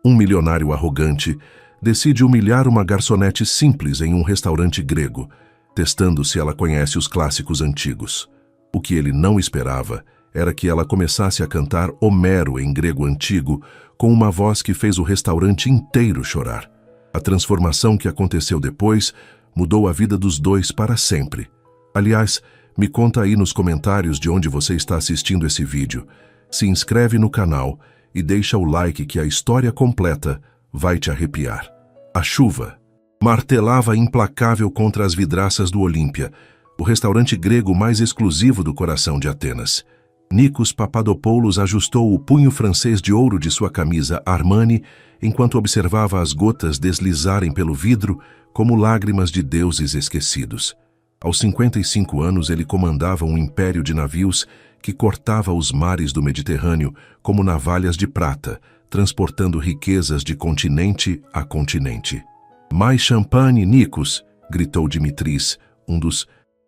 Um milionário arrogante decide humilhar uma garçonete simples em um restaurante grego, testando se ela conhece os clássicos antigos. O que ele não esperava era que ela começasse a cantar Homero em grego antigo com uma voz que fez o restaurante inteiro chorar. A transformação que aconteceu depois mudou a vida dos dois para sempre. Aliás, me conta aí nos comentários de onde você está assistindo esse vídeo. Se inscreve no canal e deixa o like que a história completa vai te arrepiar. A chuva martelava implacável contra as vidraças do Olímpia, o restaurante grego mais exclusivo do coração de Atenas. Nikos Papadopoulos ajustou o punho francês de ouro de sua camisa Armani enquanto observava as gotas deslizarem pelo vidro como lágrimas de deuses esquecidos. Aos 55 anos ele comandava um império de navios que cortava os mares do Mediterrâneo como navalhas de prata, transportando riquezas de continente a continente. Mais champanhe, Nikos! Gritou Dimitris, um dos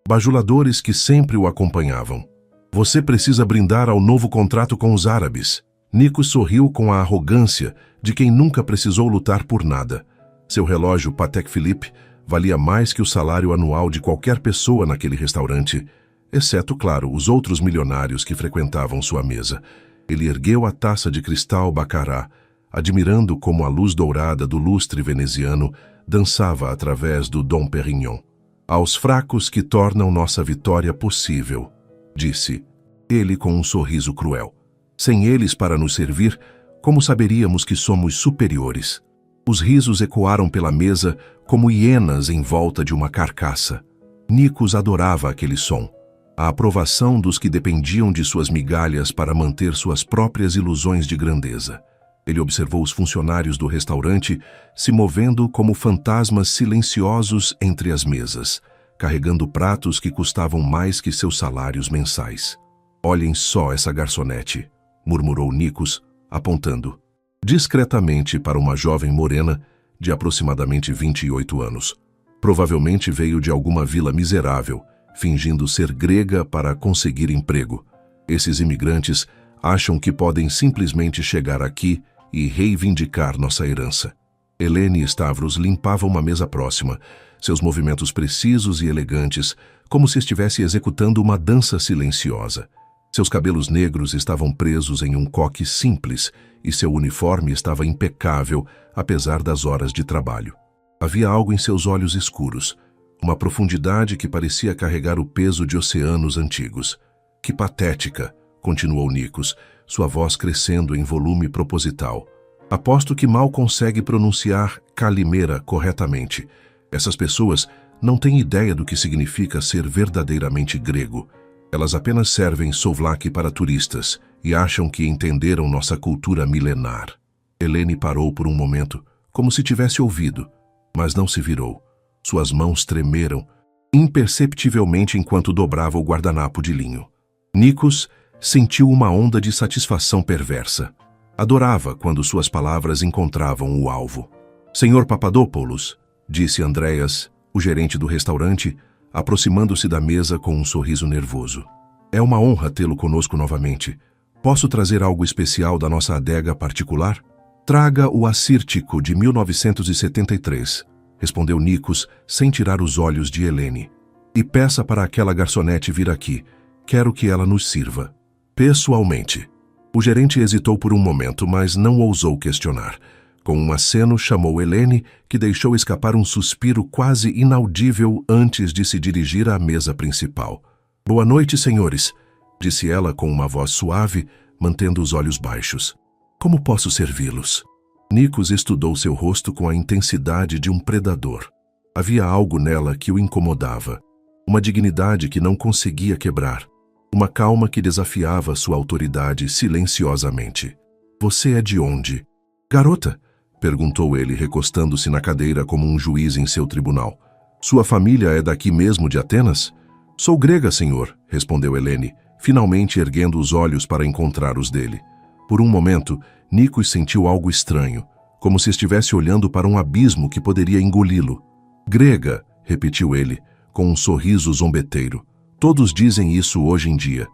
bajuladores que sempre o acompanhavam. Você precisa brindar ao novo contrato com os árabes. Nikos sorriu com a arrogância de quem nunca precisou lutar por nada. Seu relógio Patek Philippe valia mais que o salário anual de qualquer pessoa naquele restaurante, exceto, claro, os outros milionários que frequentavam sua mesa. Ele ergueu a taça de cristal Baccarat, admirando como a luz dourada do lustre veneziano dançava através do Dom Perignon. Aos fracos que tornam nossa vitória possível, disse ele com um sorriso cruel. Sem eles para nos servir, como saberíamos que somos superiores? Os risos ecoaram pela mesa como hienas em volta de uma carcaça. Nikos adorava aquele som, a aprovação dos que dependiam de suas migalhas para manter suas próprias ilusões de grandeza. Ele observou os funcionários do restaurante se movendo como fantasmas silenciosos entre as mesas, carregando pratos que custavam mais que seus salários mensais. Olhem só essa garçonete, murmurou Nikos, apontando discretamente para uma jovem morena de aproximadamente 28 anos. Provavelmente veio de alguma vila miserável, fingindo ser grega para conseguir emprego. Esses imigrantes acham que podem simplesmente chegar aqui e reivindicar nossa herança. Helene Stavros limpava uma mesa próxima, seus movimentos precisos e elegantes, como se estivesse executando uma dança silenciosa. Seus cabelos negros estavam presos em um coque simples e seu uniforme estava impecável, apesar das horas de trabalho. Havia algo em seus olhos escuros, uma profundidade que parecia carregar o peso de oceanos antigos. Que patética, continuou Nikos, sua voz crescendo em volume proposital. Aposto que mal consegue pronunciar Calimera corretamente. Essas pessoas não têm ideia do que significa ser verdadeiramente grego. Elas apenas servem souvlaki para turistas e acham que entenderam nossa cultura milenar. Helene parou por um momento, como se tivesse ouvido, mas não se virou. Suas mãos tremeram, imperceptivelmente enquanto dobrava o guardanapo de linho. Nikos sentiu uma onda de satisfação perversa. Adorava quando suas palavras encontravam o alvo. Senhor Papadopoulos, disse Andreas, o gerente do restaurante, aproximando-se da mesa com um sorriso nervoso. É uma honra tê-lo conosco novamente. Posso trazer algo especial da nossa adega particular? Traga o Assírtico de 1973, respondeu Nikos, sem tirar os olhos de Helene. E peça para aquela garçonete vir aqui. Quero que ela nos sirva. Pessoalmente. O gerente hesitou por um momento, mas não ousou questionar. Com um aceno, chamou Helene, que deixou escapar um suspiro quase inaudível antes de se dirigir à mesa principal. Boa noite, senhores, disse ela com uma voz suave, mantendo os olhos baixos. Como posso servi-los? Nikos estudou seu rosto com a intensidade de um predador. Havia algo nela que o incomodava, uma dignidade que não conseguia quebrar, uma calma que desafiava sua autoridade silenciosamente. Você é de onde? Garota, perguntou ele, recostando-se na cadeira como um juiz em seu tribunal. Sua família é daqui mesmo de Atenas? Sou grega, senhor, respondeu Helene, finalmente erguendo os olhos para encontrar os dele. Por um momento, Nikos sentiu algo estranho, como se estivesse olhando para um abismo que poderia engoli-lo. Grega, repetiu ele, com um sorriso zombeteiro. Todos dizem isso hoje em dia,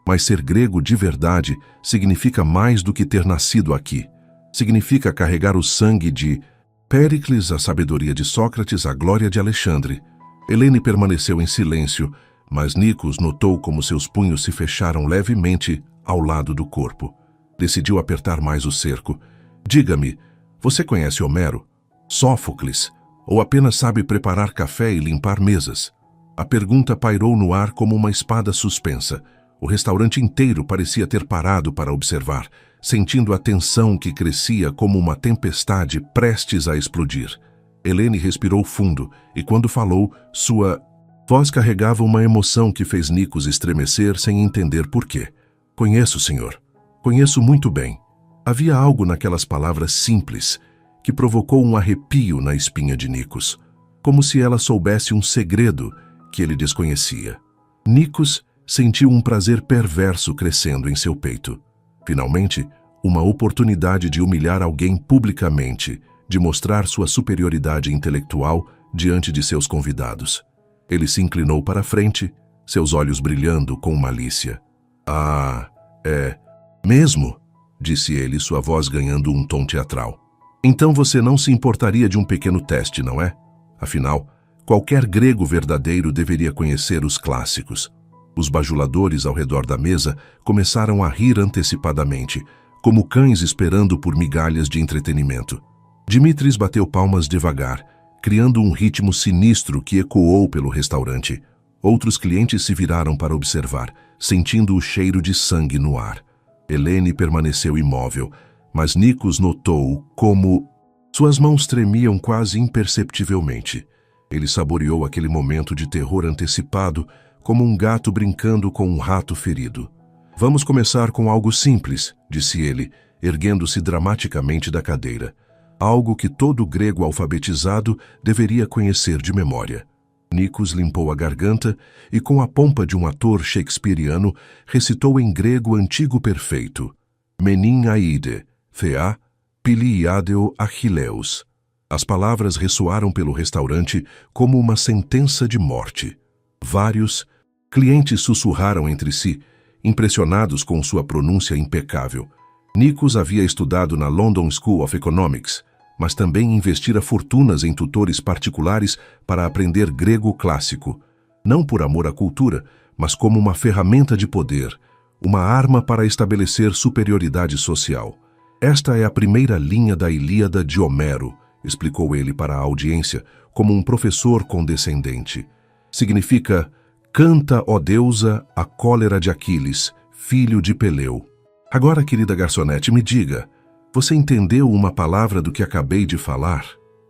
mas ser grego de verdade significa mais do que ter nascido aqui. Significa carregar o sangue de Péricles, a sabedoria de Sócrates, a glória de Alexandre. Helene permaneceu em silêncio, mas Nikos notou como seus punhos se fecharam levemente ao lado do corpo. Decidiu apertar mais o cerco. Diga-me, você conhece Homero? Sófocles? Ou apenas sabe preparar café e limpar mesas? A pergunta pairou no ar como uma espada suspensa. O restaurante inteiro parecia ter parado para observar, sentindo a tensão que crescia como uma tempestade prestes a explodir. Helene respirou fundo e, quando falou, sua voz carregava uma emoção que fez Nikos estremecer sem entender por quê. Conheço, senhor. Conheço muito bem. Havia algo naquelas palavras simples que provocou um arrepio na espinha de Nikos, como se ela soubesse um segredo que ele desconhecia. Nikos sentiu um prazer perverso crescendo em seu peito. Finalmente, uma oportunidade de humilhar alguém publicamente, de mostrar sua superioridade intelectual diante de seus convidados. Ele se inclinou para a frente, seus olhos brilhando com malícia. Ah, é mesmo? Disse ele, sua voz ganhando um tom teatral. Então você não se importaria de um pequeno teste, não é? Afinal, qualquer grego verdadeiro deveria conhecer os clássicos. Os bajuladores ao redor da mesa começaram a rir antecipadamente, como cães esperando por migalhas de entretenimento. Dimitris bateu palmas devagar, criando um ritmo sinistro que ecoou pelo restaurante. Outros clientes se viraram para observar, sentindo o cheiro de sangue no ar. Helene permaneceu imóvel, mas Nikos notou como suas mãos tremiam quase imperceptivelmente. Ele saboreou aquele momento de terror antecipado, como um gato brincando com um rato ferido. Vamos começar com algo simples, disse ele, erguendo-se dramaticamente da cadeira. Algo que todo grego alfabetizado deveria conhecer de memória. Nikos limpou a garganta e, com a pompa de um ator shakespeariano, recitou em grego antigo perfeito: Menin aide, Thea, Piliadeo Achilleus. As palavras ressoaram pelo restaurante como uma sentença de morte. Vários clientes sussurraram entre si, impressionados com sua pronúncia impecável. Nikos havia estudado na London School of Economics, mas também investira fortunas em tutores particulares para aprender grego clássico, não por amor à cultura, mas como uma ferramenta de poder, uma arma para estabelecer superioridade social. Esta é a primeira linha da Ilíada de Homero, explicou ele para a audiência, como um professor condescendente. Significa: canta, ó deusa, a cólera de Aquiles, filho de Peleu. Agora, querida garçonete, me diga, você entendeu uma palavra do que acabei de falar?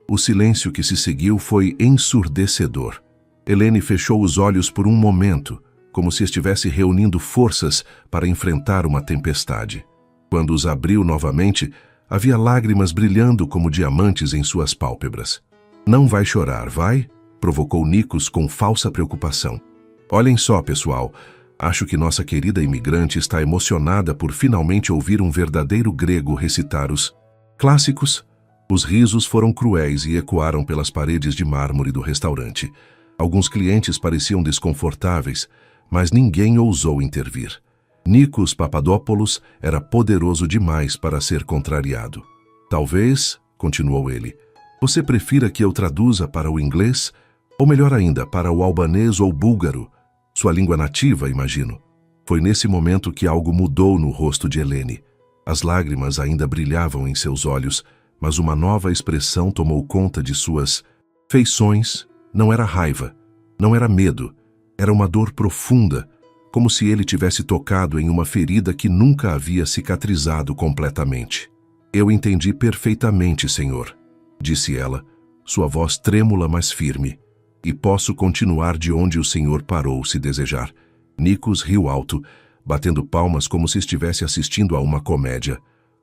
O silêncio que se seguiu foi ensurdecedor. Helene fechou os olhos por um momento, como se estivesse reunindo forças para enfrentar uma tempestade. Quando os abriu novamente, havia lágrimas brilhando como diamantes em suas pálpebras. Não vai chorar, vai? Provocou Nikos com falsa preocupação. Olhem só, pessoal. Acho que nossa querida imigrante está emocionada por finalmente ouvir um verdadeiro grego recitar os clássicos. Os risos foram cruéis e ecoaram pelas paredes de mármore do restaurante. Alguns clientes pareciam desconfortáveis, mas ninguém ousou intervir. Nikos Papadopoulos era poderoso demais para ser contrariado. Talvez, continuou ele, você prefira que eu traduza para o inglês, ou melhor ainda, para o albanês ou búlgaro, sua língua nativa, imagino. Foi nesse momento que algo mudou no rosto de Helene. As lágrimas ainda brilhavam em seus olhos, mas uma nova expressão tomou conta de suas feições. Não era raiva, não era medo, era uma dor profunda, como se ele tivesse tocado em uma ferida que nunca havia cicatrizado completamente. Eu entendi perfeitamente, senhor, disse ela, sua voz trêmula mas firme. E posso continuar de onde o senhor parou, se desejar. Nikos riu alto, batendo palmas como se estivesse assistindo a uma comédia.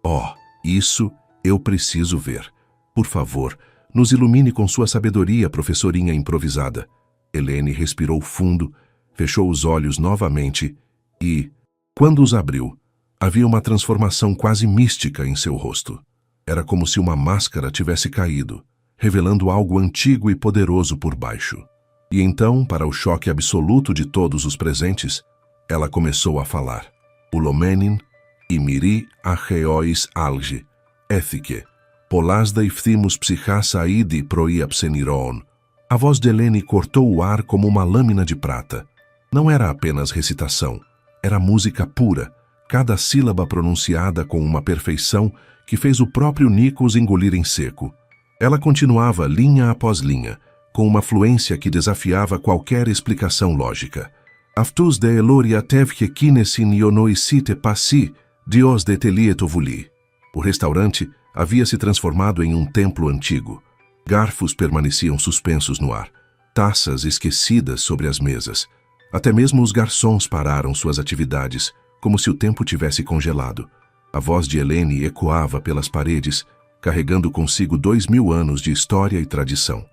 Oh, isso eu preciso ver. Por favor, nos ilumine com sua sabedoria, professorinha improvisada. Helene respirou fundo, fechou os olhos novamente e, quando os abriu, havia uma transformação quase mística em seu rosto. Era como se uma máscara tivesse caído, revelando algo antigo e poderoso por baixo. E então, para o choque absoluto de todos os presentes, ela começou a falar. Ulomenin, imiri acheois alge. éthique, polasdei phthimos psychas aidi proiapseniron. A voz de Helene cortou o ar como uma lâmina de prata. Não era apenas recitação, era música pura, cada sílaba pronunciada com uma perfeição que fez o próprio Nikos engolir em seco. Ela continuava linha após linha, com uma fluência que desafiava qualquer explicação lógica. Aftus de eloria tevke kinesin ionoicite passi, dios de telietovuli. O restaurante havia se transformado em um templo antigo. Garfos permaneciam suspensos no ar, taças esquecidas sobre as mesas. Até mesmo os garçons pararam suas atividades, como se o tempo tivesse congelado. A voz de Helene ecoava pelas paredes, carregando consigo 2000 anos de história e tradição.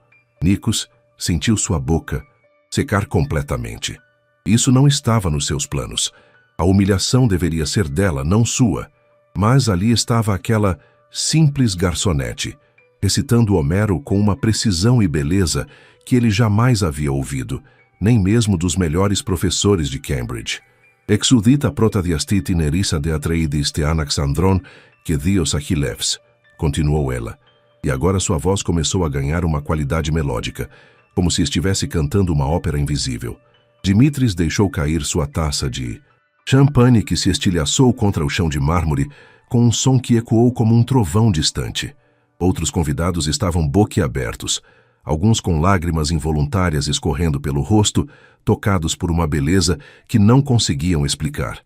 Nikos sentiu sua boca secar completamente. Isso não estava nos seus planos. A humilhação deveria ser dela, não sua. Mas ali estava aquela simples garçonete, recitando Homero com uma precisão e beleza que ele jamais havia ouvido, nem mesmo dos melhores professores de Cambridge. Exudita protadiastite nerissa de Atreides te anaxandron que dios achilevs, continuou ela, e agora sua voz começou a ganhar uma qualidade melódica, como se estivesse cantando uma ópera invisível. Dimitris deixou cair sua taça de champanhe que se estilhaçou contra o chão de mármore com um som que ecoou como um trovão distante. Outros convidados estavam boquiabertos, alguns com lágrimas involuntárias escorrendo pelo rosto, tocados por uma beleza que não conseguiam explicar.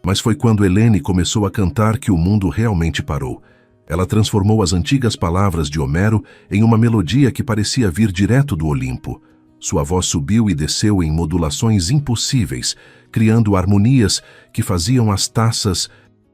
Mas foi quando Helene começou a cantar que o mundo realmente parou. Ela transformou as antigas palavras de Homero em uma melodia que parecia vir direto do Olimpo. Sua voz subiu e desceu em modulações impossíveis, criando harmonias que faziam as taças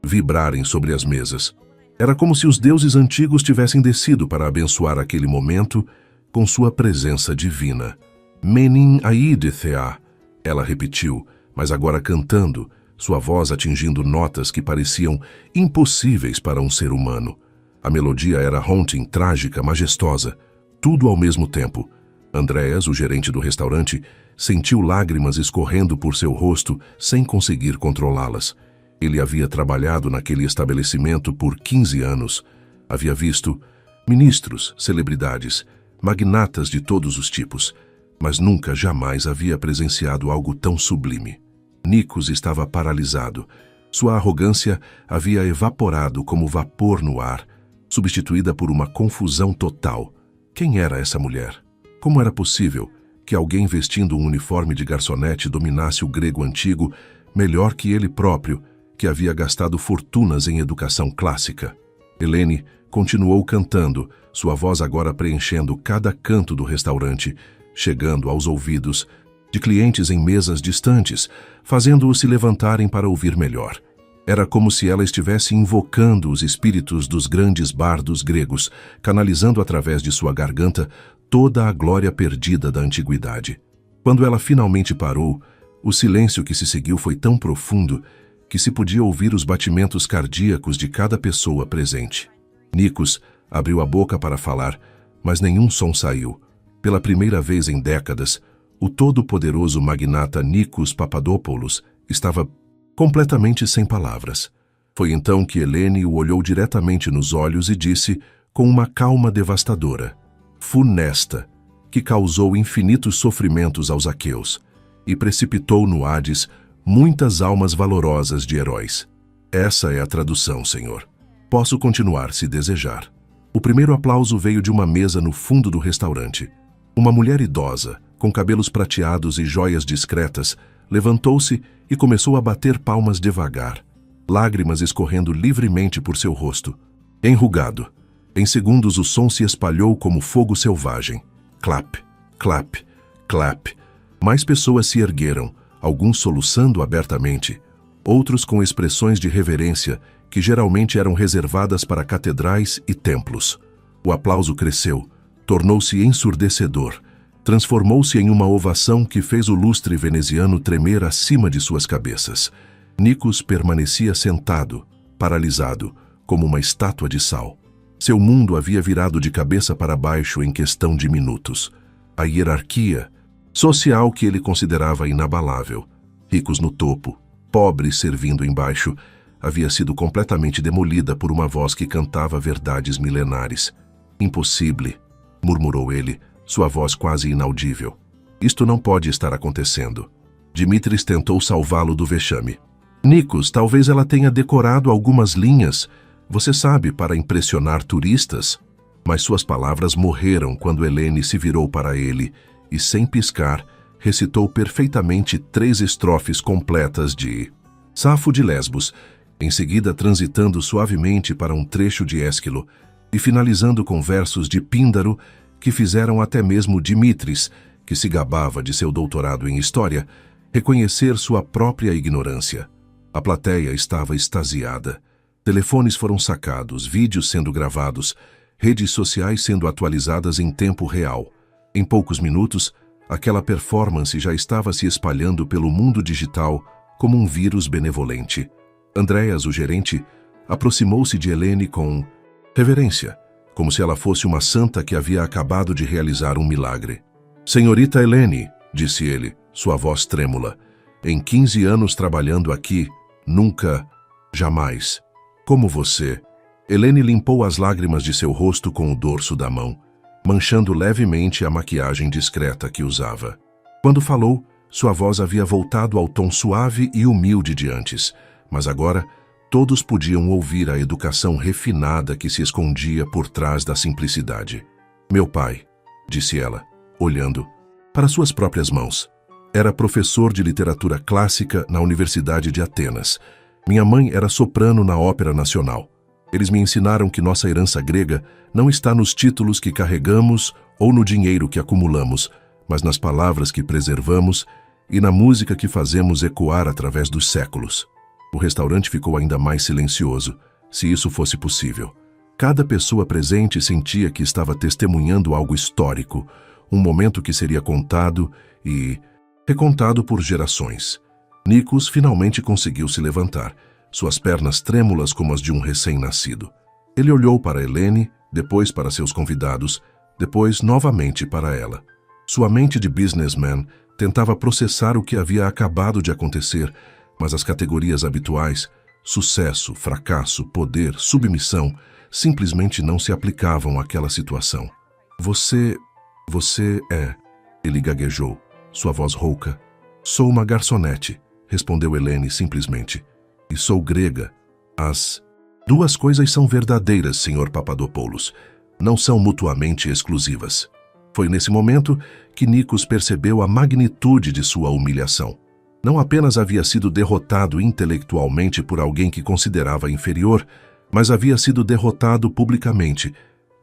vibrarem sobre as mesas. Era como se os deuses antigos tivessem descido para abençoar aquele momento com sua presença divina. Menin aide thea, ela repetiu, mas agora cantando, sua voz atingindo notas que pareciam impossíveis para um ser humano. A melodia era haunting, trágica, majestosa, tudo ao mesmo tempo. Andreas, o gerente do restaurante, sentiu lágrimas escorrendo por seu rosto sem conseguir controlá-las. Ele havia trabalhado naquele estabelecimento por 15 anos. Havia visto ministros, celebridades, magnatas de todos os tipos, mas nunca jamais havia presenciado algo tão sublime. Nikos estava paralisado. Sua arrogância havia evaporado como vapor no ar, substituída por uma confusão total. Quem era essa mulher? Como era possível que alguém vestindo um uniforme de garçonete dominasse o grego antigo melhor que ele próprio, que havia gastado fortunas em educação clássica? Helene continuou cantando, sua voz agora preenchendo cada canto do restaurante, chegando aos ouvidos de clientes em mesas distantes, fazendo-os se levantarem para ouvir melhor. Era como se ela estivesse invocando os espíritos dos grandes bardos gregos, canalizando através de sua garganta toda a glória perdida da antiguidade. Quando ela finalmente parou, o silêncio que se seguiu foi tão profundo que se podia ouvir os batimentos cardíacos de cada pessoa presente. Nikos abriu a boca para falar, mas nenhum som saiu. Pela primeira vez em décadas, o todo-poderoso magnata Nikos Papadopoulos estava completamente sem palavras. Foi então que Helene o olhou diretamente nos olhos e disse, com uma calma devastadora, funesta, que causou infinitos sofrimentos aos aqueus e precipitou no Hades muitas almas valorosas de heróis. Essa é a tradução, Senhor. Posso continuar se desejar. O primeiro aplauso veio de uma mesa no fundo do restaurante. Uma mulher idosa, com cabelos prateados e joias discretas, levantou-se e começou a bater palmas devagar, lágrimas escorrendo livremente por seu rosto. Enrugado. Em segundos o som se espalhou como fogo selvagem. Clap, clap, clap. Mais pessoas se ergueram, alguns soluçando abertamente, outros com expressões de reverência que geralmente eram reservadas para catedrais e templos. O aplauso cresceu, tornou-se ensurdecedor, transformou-se em uma ovação que fez o lustre veneziano tremer acima de suas cabeças. Nikos permanecia sentado, paralisado, como uma estátua de sal. Seu mundo havia virado de cabeça para baixo em questão de minutos. A hierarquia social que ele considerava inabalável, ricos no topo, pobres servindo embaixo, havia sido completamente demolida por uma voz que cantava verdades milenares. Impossível, murmurou ele, sua voz quase inaudível. Isto não pode estar acontecendo. Dimitris tentou salvá-lo do vexame. Nikos, talvez ela tenha decorado algumas linhas, você sabe, para impressionar turistas. Mas suas palavras morreram quando Helene se virou para ele e, sem piscar, recitou perfeitamente 3 estrofes completas de Safo de Lesbos, em seguida transitando suavemente para um trecho de Ésquilo e finalizando com versos de Píndaro que fizeram até mesmo Dimitris, que se gabava de seu doutorado em História, reconhecer sua própria ignorância. A plateia estava extasiada. Telefones foram sacados, vídeos sendo gravados, redes sociais sendo atualizadas em tempo real. Em poucos minutos, aquela performance já estava se espalhando pelo mundo digital como um vírus benevolente. Andreas, o gerente, aproximou-se de Helene com reverência, como se ela fosse uma santa que havia acabado de realizar um milagre. Senhorita Helene, disse ele, sua voz trêmula, em 15 anos trabalhando aqui, nunca, jamais. Como você. Helene limpou as lágrimas de seu rosto com o dorso da mão, manchando levemente a maquiagem discreta que usava. Quando falou, sua voz havia voltado ao tom suave e humilde de antes, mas agora todos podiam ouvir a educação refinada que se escondia por trás da simplicidade. Meu pai, disse ela, olhando para suas próprias mãos. Era professor de literatura clássica na Universidade de Atenas. Minha mãe era soprano na Ópera Nacional. Eles me ensinaram que nossa herança grega não está nos títulos que carregamos ou no dinheiro que acumulamos, mas nas palavras que preservamos e na música que fazemos ecoar através dos séculos. O restaurante ficou ainda mais silencioso, se isso fosse possível. Cada pessoa presente sentia que estava testemunhando algo histórico, um momento que seria contado e recontado por gerações. Nikos finalmente conseguiu se levantar, suas pernas trêmulas como as de um recém-nascido. Ele olhou para Helene, depois para seus convidados, depois novamente para ela. Sua mente de businessman tentava processar o que havia acabado de acontecer, mas as categorias habituais, sucesso, fracasso, poder, submissão, simplesmente não se aplicavam àquela situação. Você é... Ele gaguejou, sua voz rouca. Sou uma garçonete, respondeu Helene simplesmente. E sou grega. As 2 coisas são verdadeiras, Sr. Papadopoulos. Não são mutuamente exclusivas. Foi nesse momento que Nikos percebeu a magnitude de sua humilhação. Não apenas havia sido derrotado intelectualmente por alguém que considerava inferior, mas havia sido derrotado publicamente,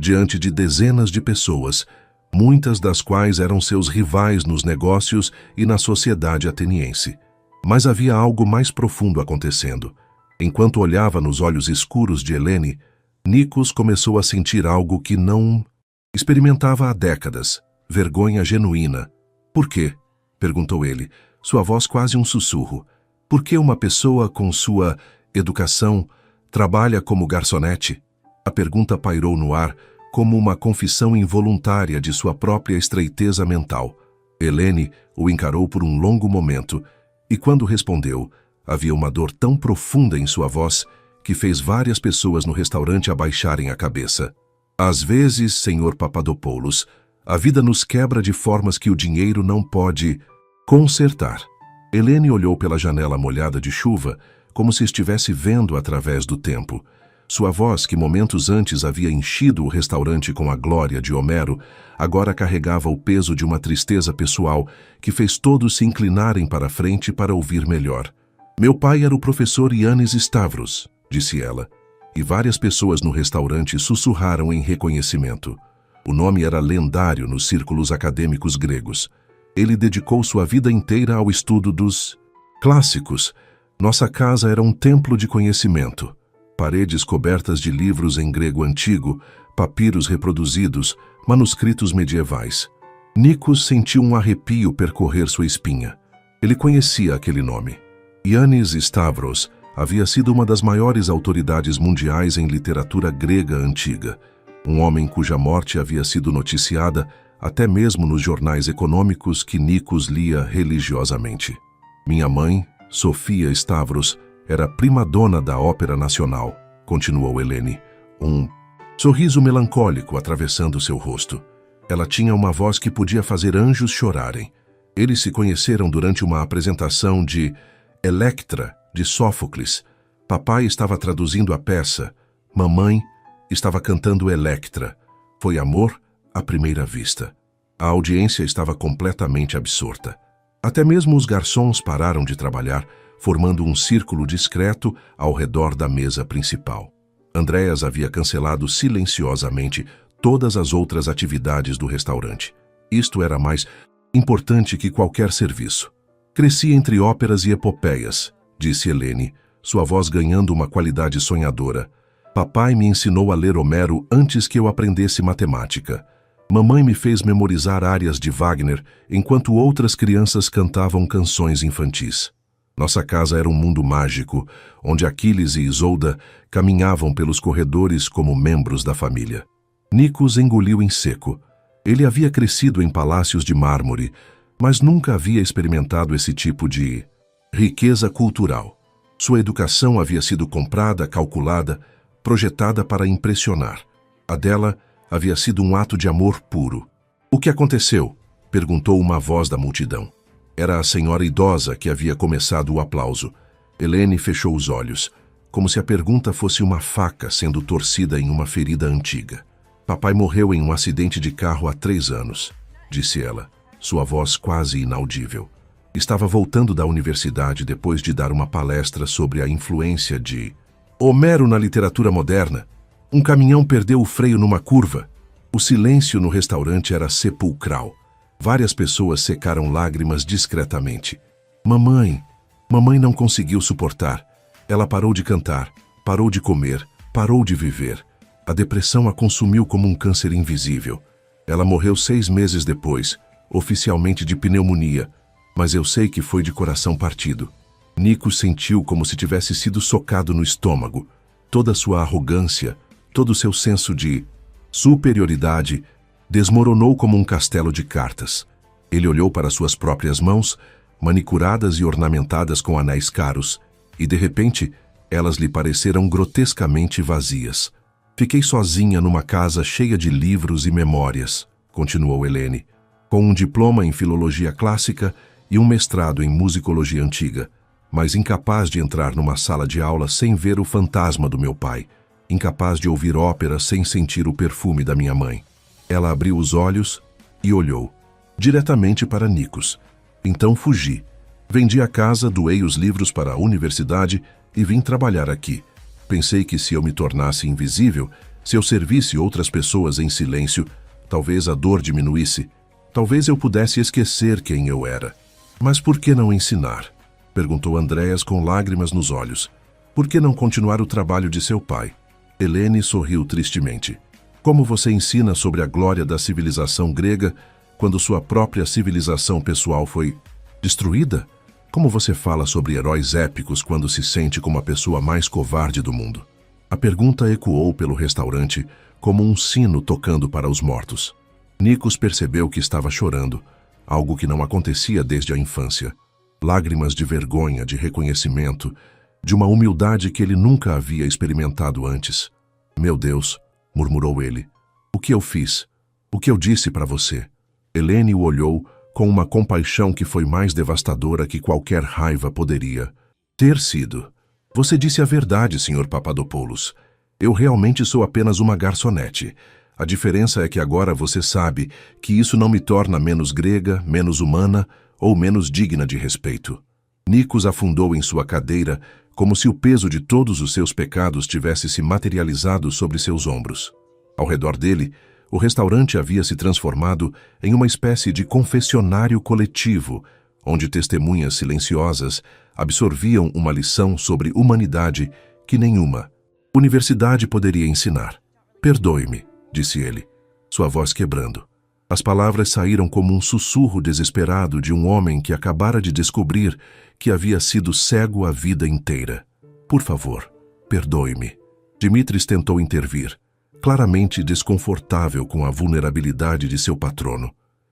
diante de dezenas de pessoas, muitas das quais eram seus rivais nos negócios e na sociedade ateniense. Mas havia algo mais profundo acontecendo. Enquanto olhava nos olhos escuros de Helene, Nikos começou a sentir algo que não experimentava há décadas, vergonha genuína. Por quê? Perguntou ele, sua voz quase um sussurro. Por que uma pessoa com sua educação trabalha como garçonete? A pergunta pairou no ar como uma confissão involuntária de sua própria estreiteza mental. Helene o encarou por um longo momento, e quando respondeu, havia uma dor tão profunda em sua voz que fez várias pessoas no restaurante abaixarem a cabeça. Às vezes, Sr. Papadopoulos, a vida nos quebra de formas que o dinheiro não pode consertar. Helene olhou pela janela molhada de chuva, como se estivesse vendo através do tempo. Sua voz, que momentos antes havia enchido o restaurante com a glória de Homero, agora carregava o peso de uma tristeza pessoal que fez todos se inclinarem para a frente para ouvir melhor. Meu pai era o professor Yannis Stavros, disse ela, e várias pessoas no restaurante sussurraram em reconhecimento. O nome era lendário nos círculos acadêmicos gregos. Ele dedicou sua vida inteira ao estudo dos clássicos. Nossa casa era um templo de conhecimento. Paredes cobertas de livros em grego antigo, papiros reproduzidos, manuscritos medievais. Nikos sentiu um arrepio percorrer sua espinha. Ele conhecia aquele nome. Yannis Stavros havia sido uma das maiores autoridades mundiais em literatura grega antiga. Um homem cuja morte havia sido noticiada até mesmo nos jornais econômicos que Nikos lia religiosamente. Minha mãe, Sofia Stavros, Era prima-dona da Ópera Nacional, continuou Helene. Um sorriso melancólico atravessando seu rosto. Ela tinha uma voz que podia fazer anjos chorarem. Eles se conheceram durante uma apresentação de Electra, de Sófocles. Papai estava traduzindo a peça. Mamãe estava cantando Electra. Foi amor à primeira vista. A audiência estava completamente absorta. Até mesmo os garçons pararam de trabalhar, formando um círculo discreto ao redor da mesa principal. Andréas havia cancelado silenciosamente todas as outras atividades do restaurante. Isto era mais importante que qualquer serviço. Cresci entre óperas e epopeias, disse Helene, sua voz ganhando uma qualidade sonhadora. Papai me ensinou a ler Homero antes que eu aprendesse matemática. Mamãe me fez memorizar áreas de Wagner, enquanto outras crianças cantavam canções infantis. Nossa casa era um mundo mágico, onde Aquiles e Isolda caminhavam pelos corredores como membros da família. Nikos engoliu em seco. Ele havia crescido em palácios de mármore, mas nunca havia experimentado esse tipo de riqueza cultural. Sua educação havia sido comprada, calculada, projetada para impressionar. A dela havia sido um ato de amor puro. O que aconteceu? Perguntou uma voz da multidão. Era a senhora idosa que havia começado o aplauso. Helene fechou os olhos, como se a pergunta fosse uma faca sendo torcida em uma ferida antiga. Papai morreu em um acidente de carro há 3 anos, disse ela, sua voz quase inaudível. Estava voltando da universidade depois de dar uma palestra sobre a influência de Homero na literatura moderna. Um caminhão perdeu o freio numa curva. O silêncio no restaurante era sepulcral. Várias pessoas secaram lágrimas discretamente. Mamãe não conseguiu suportar. Ela parou de cantar, parou de comer, parou de viver. A depressão a consumiu como um câncer invisível. Ela morreu 6 meses depois, oficialmente de pneumonia, mas eu sei que foi de coração partido. Nikos sentiu como se tivesse sido socado no estômago. Toda sua arrogância, todo o seu senso de superioridade desmoronou como um castelo de cartas. Ele olhou para suas próprias mãos, manicuradas e ornamentadas com anéis caros, e de repente elas lhe pareceram grotescamente vazias. Fiquei sozinha numa casa cheia de livros e memórias, continuou Helene, com um diploma em filologia clássica e um mestrado em musicologia antiga, mas incapaz de entrar numa sala de aula sem ver o fantasma do meu pai, incapaz de ouvir ópera sem sentir o perfume da minha mãe. Ela abriu os olhos e olhou, diretamente para Nikos. Então fugi. Vendi a casa, doei os livros para a universidade e vim trabalhar aqui. Pensei que se eu me tornasse invisível, se eu servisse outras pessoas em silêncio, talvez a dor diminuísse. Talvez eu pudesse esquecer quem eu era. Mas por que não ensinar? Perguntou Andréas com lágrimas nos olhos. Por que não continuar o trabalho de seu pai? Helene sorriu tristemente. Como você ensina sobre a glória da civilização grega quando sua própria civilização pessoal foi destruída? Como você fala sobre heróis épicos quando se sente como a pessoa mais covarde do mundo? A pergunta ecoou pelo restaurante como um sino tocando para os mortos. Nikos percebeu que estava chorando, algo que não acontecia desde a infância. Lágrimas de vergonha, de reconhecimento, de uma humildade que ele nunca havia experimentado antes. Meu Deus, murmurou ele. O que eu fiz? O que eu disse para você? Helene o olhou com uma compaixão que foi mais devastadora que qualquer raiva poderia ter sido. Você disse a verdade, Sr. Papadopoulos. Eu realmente sou apenas uma garçonete. A diferença é que agora você sabe que isso não me torna menos grega, menos humana ou menos digna de respeito. Nikos afundou em sua cadeira como se o peso de todos os seus pecados tivesse se materializado sobre seus ombros. Ao redor dele, o restaurante havia se transformado em uma espécie de confessionário coletivo, onde testemunhas silenciosas absorviam uma lição sobre humanidade que nenhuma universidade poderia ensinar. Perdoe-me, disse ele, sua voz quebrando. As palavras saíram como um sussurro desesperado de um homem que acabara de descobrir que havia sido cego a vida inteira. Por favor, perdoe-me. Dimitris tentou intervir, claramente desconfortável com a vulnerabilidade de seu patrono.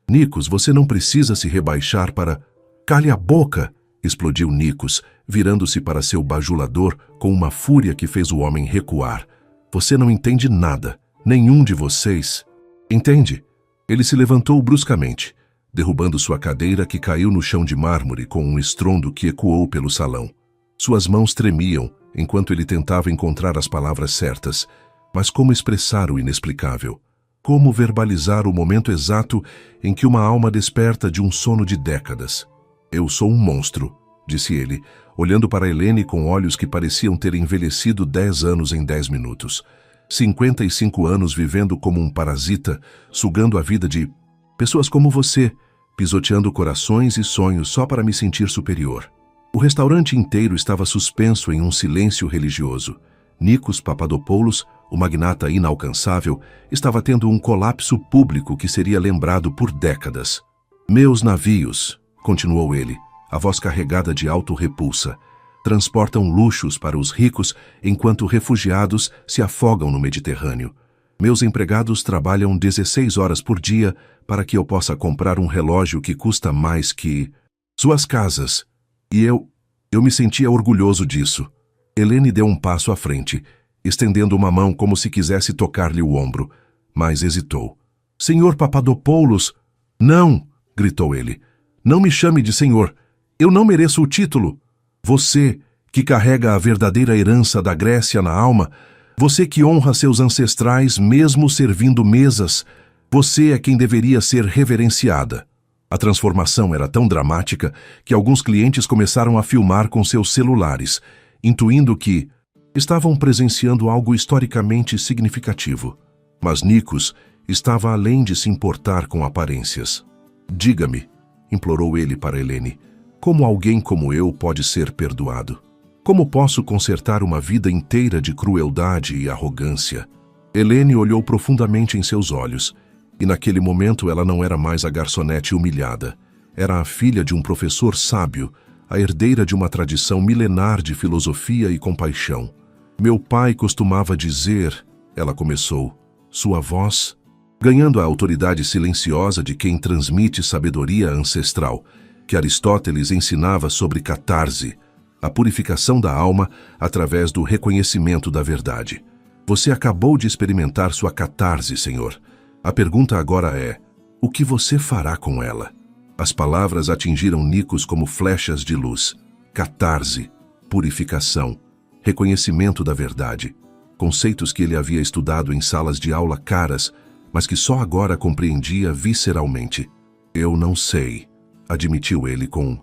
Nikos, você não precisa se rebaixar para... Cale a boca! explodiu Nikos, virando-se para seu bajulador com uma fúria que fez o homem recuar. Você não entende nada. Nenhum de vocês. Entende? Ele se levantou bruscamente, derrubando sua cadeira que caiu no chão de mármore com um estrondo que ecoou pelo salão. Suas mãos tremiam enquanto ele tentava encontrar as palavras certas. Mas como expressar o inexplicável? Como verbalizar o momento exato em que uma alma desperta de um sono de décadas? Eu sou um monstro, disse ele, olhando para Helene com olhos que pareciam ter envelhecido 10 anos em 10 minutos. 55 anos vivendo como um parasita, sugando a vida de pessoas como você, pisoteando corações e sonhos só para me sentir superior. O restaurante inteiro estava suspenso em um silêncio religioso. Nikos Papadopoulos, o magnata inalcançável, estava tendo um colapso público que seria lembrado por décadas. Meus navios, continuou ele, a voz carregada de auto-repulsa, transportam luxos para os ricos enquanto refugiados se afogam no Mediterrâneo. Meus empregados trabalham 16 horas por dia para que eu possa comprar um relógio que custa mais que suas casas. E eu me sentia orgulhoso disso. Helene deu um passo à frente, estendendo uma mão como se quisesse tocar-lhe o ombro, mas hesitou. Senhor Papadopoulos! Não! Gritou ele. Não me chame de senhor. Eu não mereço o título. Você, que carrega a verdadeira herança da Grécia na alma, você que honra seus ancestrais mesmo servindo mesas, você é quem deveria ser reverenciada. A transformação era tão dramática que alguns clientes começaram a filmar com seus celulares, intuindo que estavam presenciando algo historicamente significativo. Mas Nikos estava além de se importar com aparências. Diga-me, implorou ele para Helene, como alguém como eu pode ser perdoado? Como posso consertar uma vida inteira de crueldade e arrogância? Helene olhou profundamente em seus olhos, e naquele momento ela não era mais a garçonete humilhada. Era a filha de um professor sábio, a herdeira de uma tradição milenar de filosofia e compaixão. Meu pai costumava dizer, ela começou, sua voz, ganhando a autoridade silenciosa de quem transmite sabedoria ancestral, que Aristóteles ensinava sobre catarse, a purificação da alma através do reconhecimento da verdade. Você acabou de experimentar sua catarse, Senhor. A pergunta agora é, o que você fará com ela? As palavras atingiram Nikos como flechas de luz. Catarse, purificação, reconhecimento da verdade. Conceitos que ele havia estudado em salas de aula caras, mas que só agora compreendia visceralmente. Eu não sei, admitiu ele com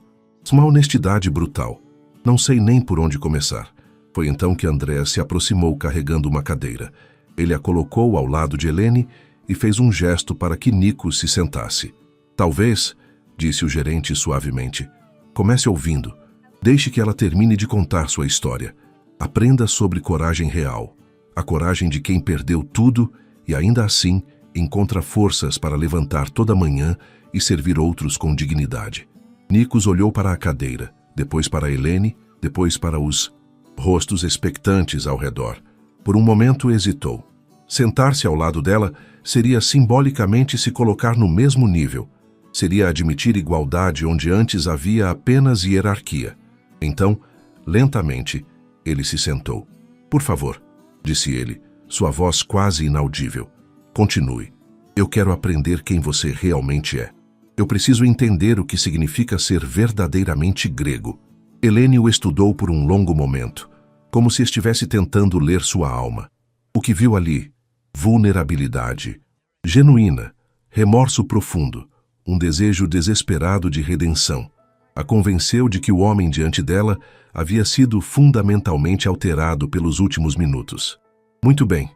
uma honestidade brutal. Não sei nem por onde começar. Foi então que André se aproximou carregando uma cadeira. Ele a colocou ao lado de Helene e fez um gesto para que Nikos se sentasse. Talvez, disse o gerente suavemente, comece ouvindo. Deixe que ela termine de contar sua história. Aprenda sobre coragem real. A coragem de quem perdeu tudo e ainda assim encontra forças para levantar toda manhã e servir outros com dignidade. Nikos olhou para a cadeira, depois para Helene, depois para os rostos expectantes ao redor. Por um momento hesitou. Sentar-se ao lado dela seria simbolicamente se colocar no mesmo nível. Seria admitir igualdade onde antes havia apenas hierarquia. Então, lentamente, ele se sentou. Por favor, disse ele, sua voz quase inaudível. Continue. Eu quero aprender quem você realmente é. Eu preciso entender o que significa ser verdadeiramente grego. Helene o estudou por um longo momento, como se estivesse tentando ler sua alma. O que viu ali? Vulnerabilidade, genuína, remorso profundo, um desejo desesperado de redenção. A convenceu de que o homem diante dela havia sido fundamentalmente alterado pelos últimos minutos. Muito bem,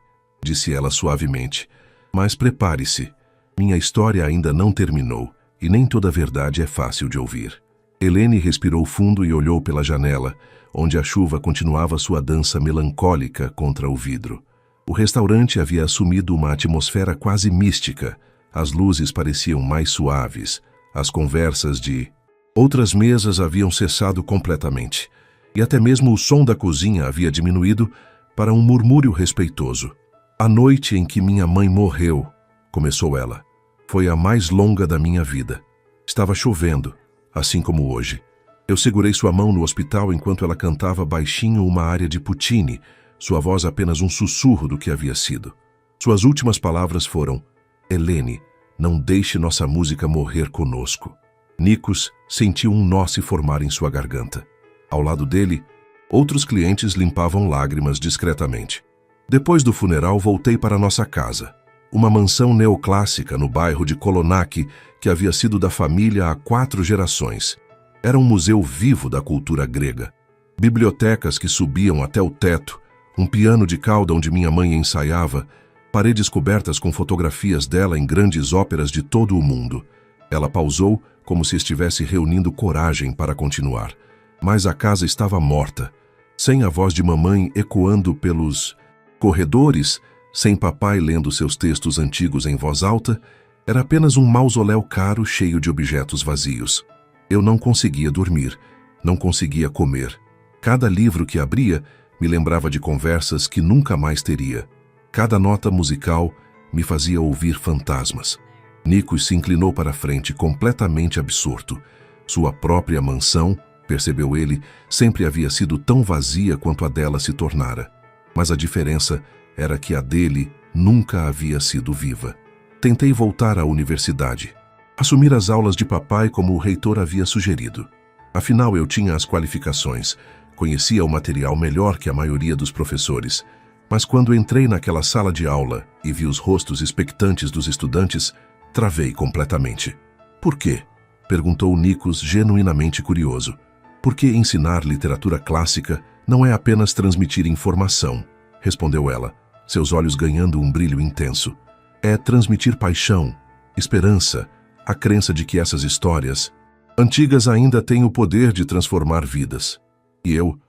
disse ela suavemente, mas prepare-se. Minha história ainda não terminou e nem toda a verdade é fácil de ouvir. Helene respirou fundo e olhou pela janela, onde a chuva continuava sua dança melancólica contra o vidro. O restaurante havia assumido uma atmosfera quase mística. As luzes pareciam mais suaves. As conversas de outras mesas haviam cessado completamente. E até mesmo o som da cozinha havia diminuído para um murmúrio respeitoso. A noite em que minha mãe morreu, começou ela, foi a mais longa da minha vida. Estava chovendo, assim como hoje. Eu segurei sua mão no hospital enquanto ela cantava baixinho uma área de Puccini, sua voz apenas um sussurro do que havia sido. Suas últimas palavras foram: Helene, não deixe nossa música morrer conosco. Nikos sentiu um nó se formar em sua garganta. Ao lado dele, outros clientes limpavam lágrimas discretamente. Depois do funeral, voltei para nossa casa, uma mansão neoclássica no bairro de Kolonaki que havia sido da família há 4 gerações. Era um museu vivo da cultura grega. Bibliotecas que subiam até o teto, um piano de cauda onde minha mãe ensaiava, paredes cobertas com fotografias dela em grandes óperas de todo o mundo. Ela pausou como se estivesse reunindo coragem para continuar. Mas a casa estava morta, sem a voz de mamãe ecoando pelos corredores, sem papai lendo seus textos antigos em voz alta. Era apenas um mausoléu caro cheio de objetos vazios. Eu não conseguia dormir, não conseguia comer. Cada livro que abria me lembrava de conversas que nunca mais teria. Cada nota musical me fazia ouvir fantasmas. Nikos se inclinou para a frente, completamente absorto. Sua própria mansão, percebeu ele, sempre havia sido tão vazia quanto a dela se tornara. Mas a diferença era que a dele nunca havia sido viva. Tentei voltar à universidade. Assumir as aulas de papai como o reitor havia sugerido. Afinal, eu tinha as qualificações, conhecia o material melhor que a maioria dos professores. Mas quando entrei naquela sala de aula e vi os rostos expectantes dos estudantes, travei completamente. Por quê? Perguntou Nikos, genuinamente curioso. Porque ensinar literatura clássica não é apenas transmitir informação, respondeu ela, seus olhos ganhando um brilho intenso. É transmitir paixão, esperança, a crença de que essas histórias antigas ainda têm o poder de transformar vidas. E eu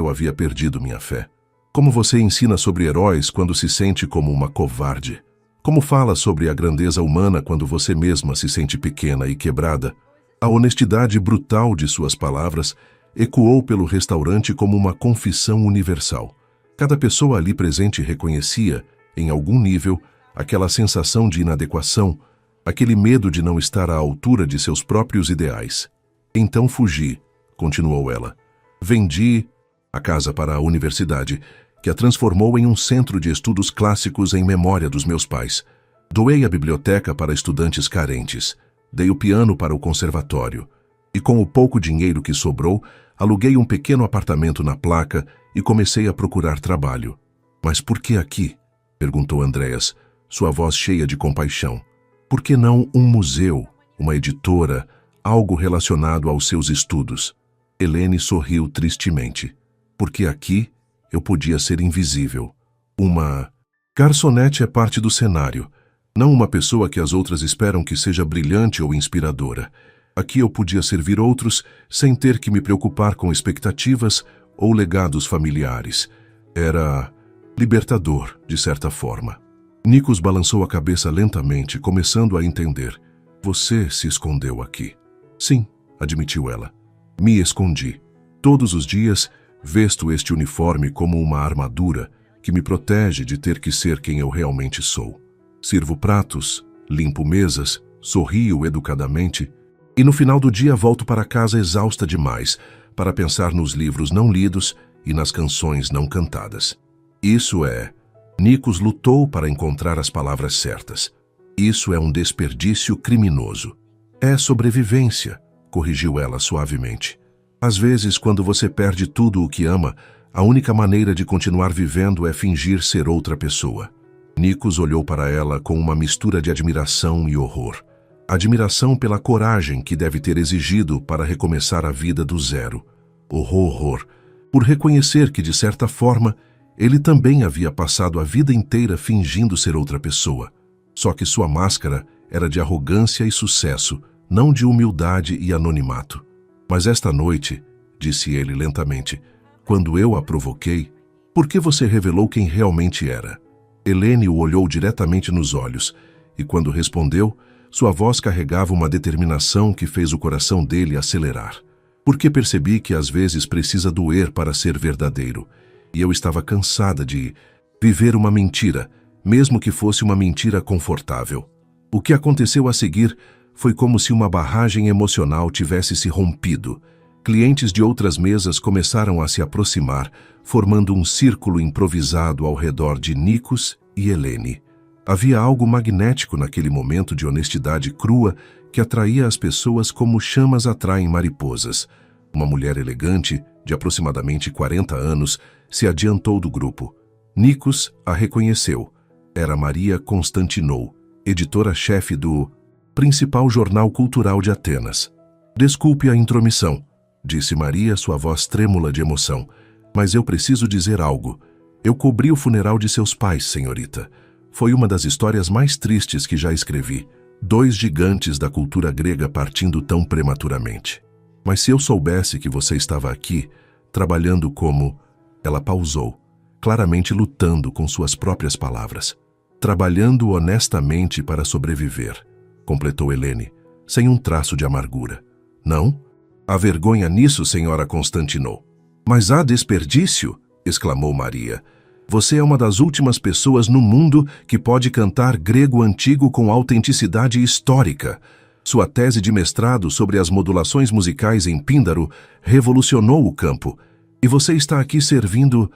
havia perdido minha fé. Como você ensina sobre heróis quando se sente como uma covarde? Como fala sobre a grandeza humana quando você mesma se sente pequena e quebrada? A honestidade brutal de suas palavras ecoou pelo restaurante como uma confissão universal. Cada pessoa ali presente reconhecia, em algum nível, aquela sensação de inadequação, aquele medo de não estar à altura de seus próprios ideais. Então fugi, continuou ela. Vendi a casa para a universidade, que a transformou em um centro de estudos clássicos em memória dos meus pais. Doei a biblioteca para estudantes carentes. Dei o piano para o conservatório. E com o pouco dinheiro que sobrou, aluguei um pequeno apartamento na Placa e comecei a procurar trabalho. Mas por que aqui? Perguntou Andreas, sua voz cheia de compaixão. Por que não um museu, uma editora, algo relacionado aos seus estudos? Helene sorriu tristemente. Porque aqui eu podia ser invisível. Uma garçonete é parte do cenário, não uma pessoa que as outras esperam que seja brilhante ou inspiradora. Aqui eu podia servir outros sem ter que me preocupar com expectativas ou legados familiares. Era libertador, de certa forma. Nikos balançou a cabeça lentamente, começando a entender. Você se escondeu aqui. Sim, admitiu ela. Me escondi. Todos os dias, vesto este uniforme como uma armadura que me protege de ter que ser quem eu realmente sou. Sirvo pratos, limpo mesas, sorrio educadamente e no final do dia volto para casa exausta demais para pensar nos livros não lidos e nas canções não cantadas. Isso é... Nikos lutou para encontrar as palavras certas. Isso é um desperdício criminoso. É sobrevivência, corrigiu ela suavemente. Às vezes, quando você perde tudo o que ama, a única maneira de continuar vivendo é fingir ser outra pessoa. Nikos olhou para ela com uma mistura de admiração e horror. Admiração pela coragem que deve ter exigido para recomeçar a vida do zero. Horror, por reconhecer que, de certa forma, ele também havia passado a vida inteira fingindo ser outra pessoa. Só que sua máscara era de arrogância e sucesso, não de humildade e anonimato. Mas esta noite, disse ele lentamente, quando eu a provoquei, por que você revelou quem realmente era? Helene o olhou diretamente nos olhos, e quando respondeu, sua voz carregava uma determinação que fez o coração dele acelerar. Porque percebi que às vezes precisa doer para ser verdadeiro, e eu estava cansada de viver uma mentira, mesmo que fosse uma mentira confortável. O que aconteceu a seguir foi como se uma barragem emocional tivesse se rompido, Clientes de outras mesas começaram a se aproximar, formando um círculo improvisado ao redor de Nikos e Helene. Havia algo magnético naquele momento de honestidade crua que atraía as pessoas como chamas atraem mariposas. Uma mulher elegante, de aproximadamente 40 anos, se adiantou do grupo. Nikos a reconheceu. Era Maria Constantinou, editora-chefe do principal jornal cultural de Atenas. Desculpe a intromissão, disse Maria, sua voz trêmula de emoção, mas eu preciso dizer algo. Eu cobri o funeral de seus pais, senhorita. Foi uma das histórias mais tristes que já escrevi. 2 gigantes da cultura grega partindo tão prematuramente. Mas se eu soubesse que você estava aqui, trabalhando como... Ela pausou, claramente lutando com suas próprias palavras. Trabalhando honestamente para sobreviver, completou Helene, sem um traço de amargura. Não? Há vergonha nisso, senhora Constantinou. Mas há desperdício, exclamou Maria. Você é uma das últimas pessoas no mundo que pode cantar grego antigo com autenticidade histórica. Sua tese de mestrado sobre as modulações musicais em Píndaro revolucionou o campo. E você está aqui servindo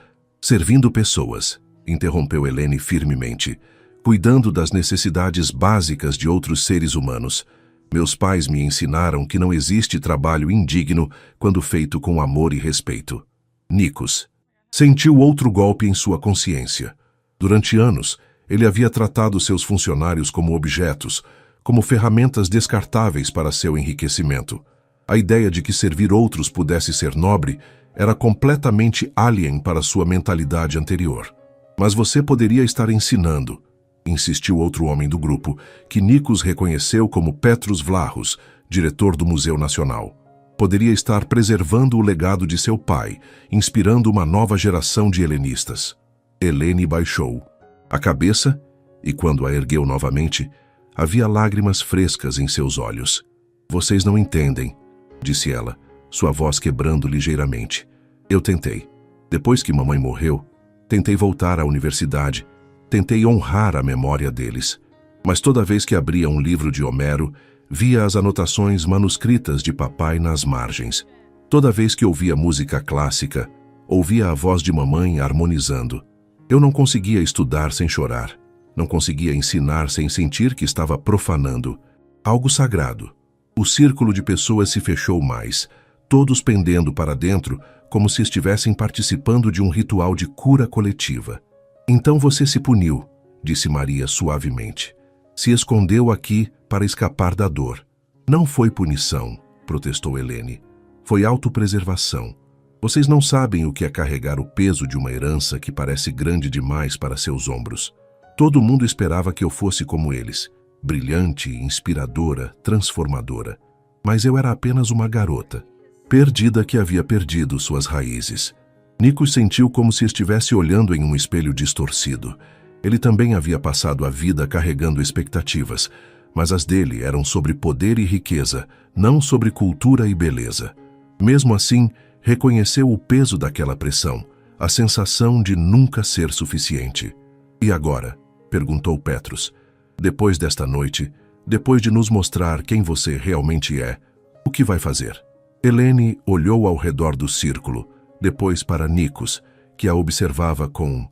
pessoas, interrompeu Helene firmemente, cuidando das necessidades básicas de outros seres humanos. Meus pais me ensinaram que não existe trabalho indigno quando feito com amor e respeito. Nikos sentiu outro golpe em sua consciência. Durante anos, ele havia tratado seus funcionários como objetos, como ferramentas descartáveis para seu enriquecimento. A ideia de que servir outros pudesse ser nobre era completamente alien para sua mentalidade anterior. Mas você poderia estar ensinando, insistiu outro homem do grupo, que Nikos reconheceu como Petros Vlachos, diretor do Museu Nacional. Poderia estar preservando o legado de seu pai, inspirando uma nova geração de helenistas. Helene baixou a cabeça e, quando a ergueu novamente, havia lágrimas frescas em seus olhos. Vocês não entendem, disse ela, sua voz quebrando ligeiramente. Eu tentei. Depois que mamãe morreu, tentei voltar à universidade, tentei honrar a memória deles. Mas toda vez que abria um livro de Homero, via as anotações manuscritas de papai nas margens. Toda vez que ouvia música clássica, ouvia a voz de mamãe harmonizando. Eu não conseguia estudar sem chorar. Não conseguia ensinar sem sentir que estava profanando algo sagrado. O círculo de pessoas se fechou mais, todos pendendo para dentro, como se estivessem participando de um ritual de cura coletiva. Então você se puniu, disse Maria suavemente. Se escondeu aqui para escapar da dor. Não foi punição, protestou Helene. Foi autopreservação. Vocês não sabem o que é carregar o peso de uma herança que parece grande demais para seus ombros. Todo mundo esperava que eu fosse como eles, brilhante, inspiradora, transformadora. Mas eu era apenas uma garota, perdida que havia perdido suas raízes. Nikos sentiu como se estivesse olhando em um espelho distorcido. Ele também havia passado a vida carregando expectativas, mas as dele eram sobre poder e riqueza, não sobre cultura e beleza. Mesmo assim, reconheceu o peso daquela pressão, a sensação de nunca ser suficiente. E agora? Perguntou Petros. Depois desta noite, depois de nos mostrar quem você realmente é, o que vai fazer? Helene olhou ao redor do círculo, depois para Nikos, que a observava com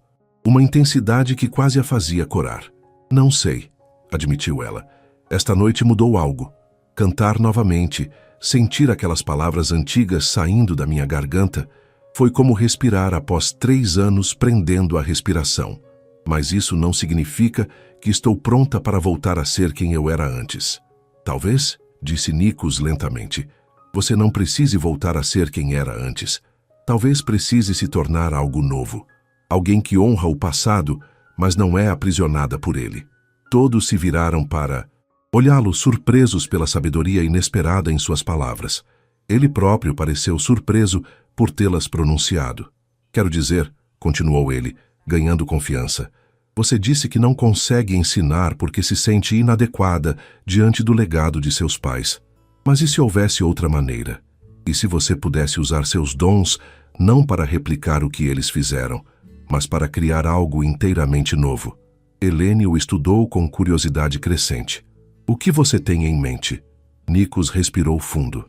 uma intensidade que quase a fazia corar. Não sei, admitiu ela. Esta noite mudou algo. Cantar novamente, sentir aquelas palavras antigas saindo da minha garganta, foi como respirar após 3 anos prendendo a respiração. Mas isso não significa que estou pronta para voltar a ser quem eu era antes. Talvez, disse Nikos lentamente, você não precise voltar a ser quem era antes. Talvez precise se tornar algo novo. Alguém que honra o passado, mas não é aprisionada por ele. Todos se viraram para olhá-lo, surpresos pela sabedoria inesperada em suas palavras. Ele próprio pareceu surpreso por tê-las pronunciado. Quero dizer, continuou ele, ganhando confiança, você disse que não consegue ensinar porque se sente inadequada diante do legado de seus pais. Mas e se houvesse outra maneira? E se você pudesse usar seus dons não para replicar o que eles fizeram, mas para criar algo inteiramente novo? Helene o estudou com curiosidade crescente. O que você tem em mente? Nikos respirou fundo.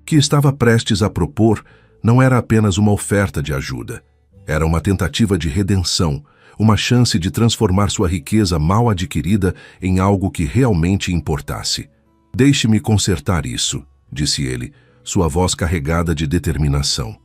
que estava prestes a propor não era apenas uma oferta de ajuda. Era uma tentativa de redenção, uma chance de transformar sua riqueza mal adquirida em algo que realmente importasse. Deixe-me consertar isso, disse ele, sua voz carregada de determinação.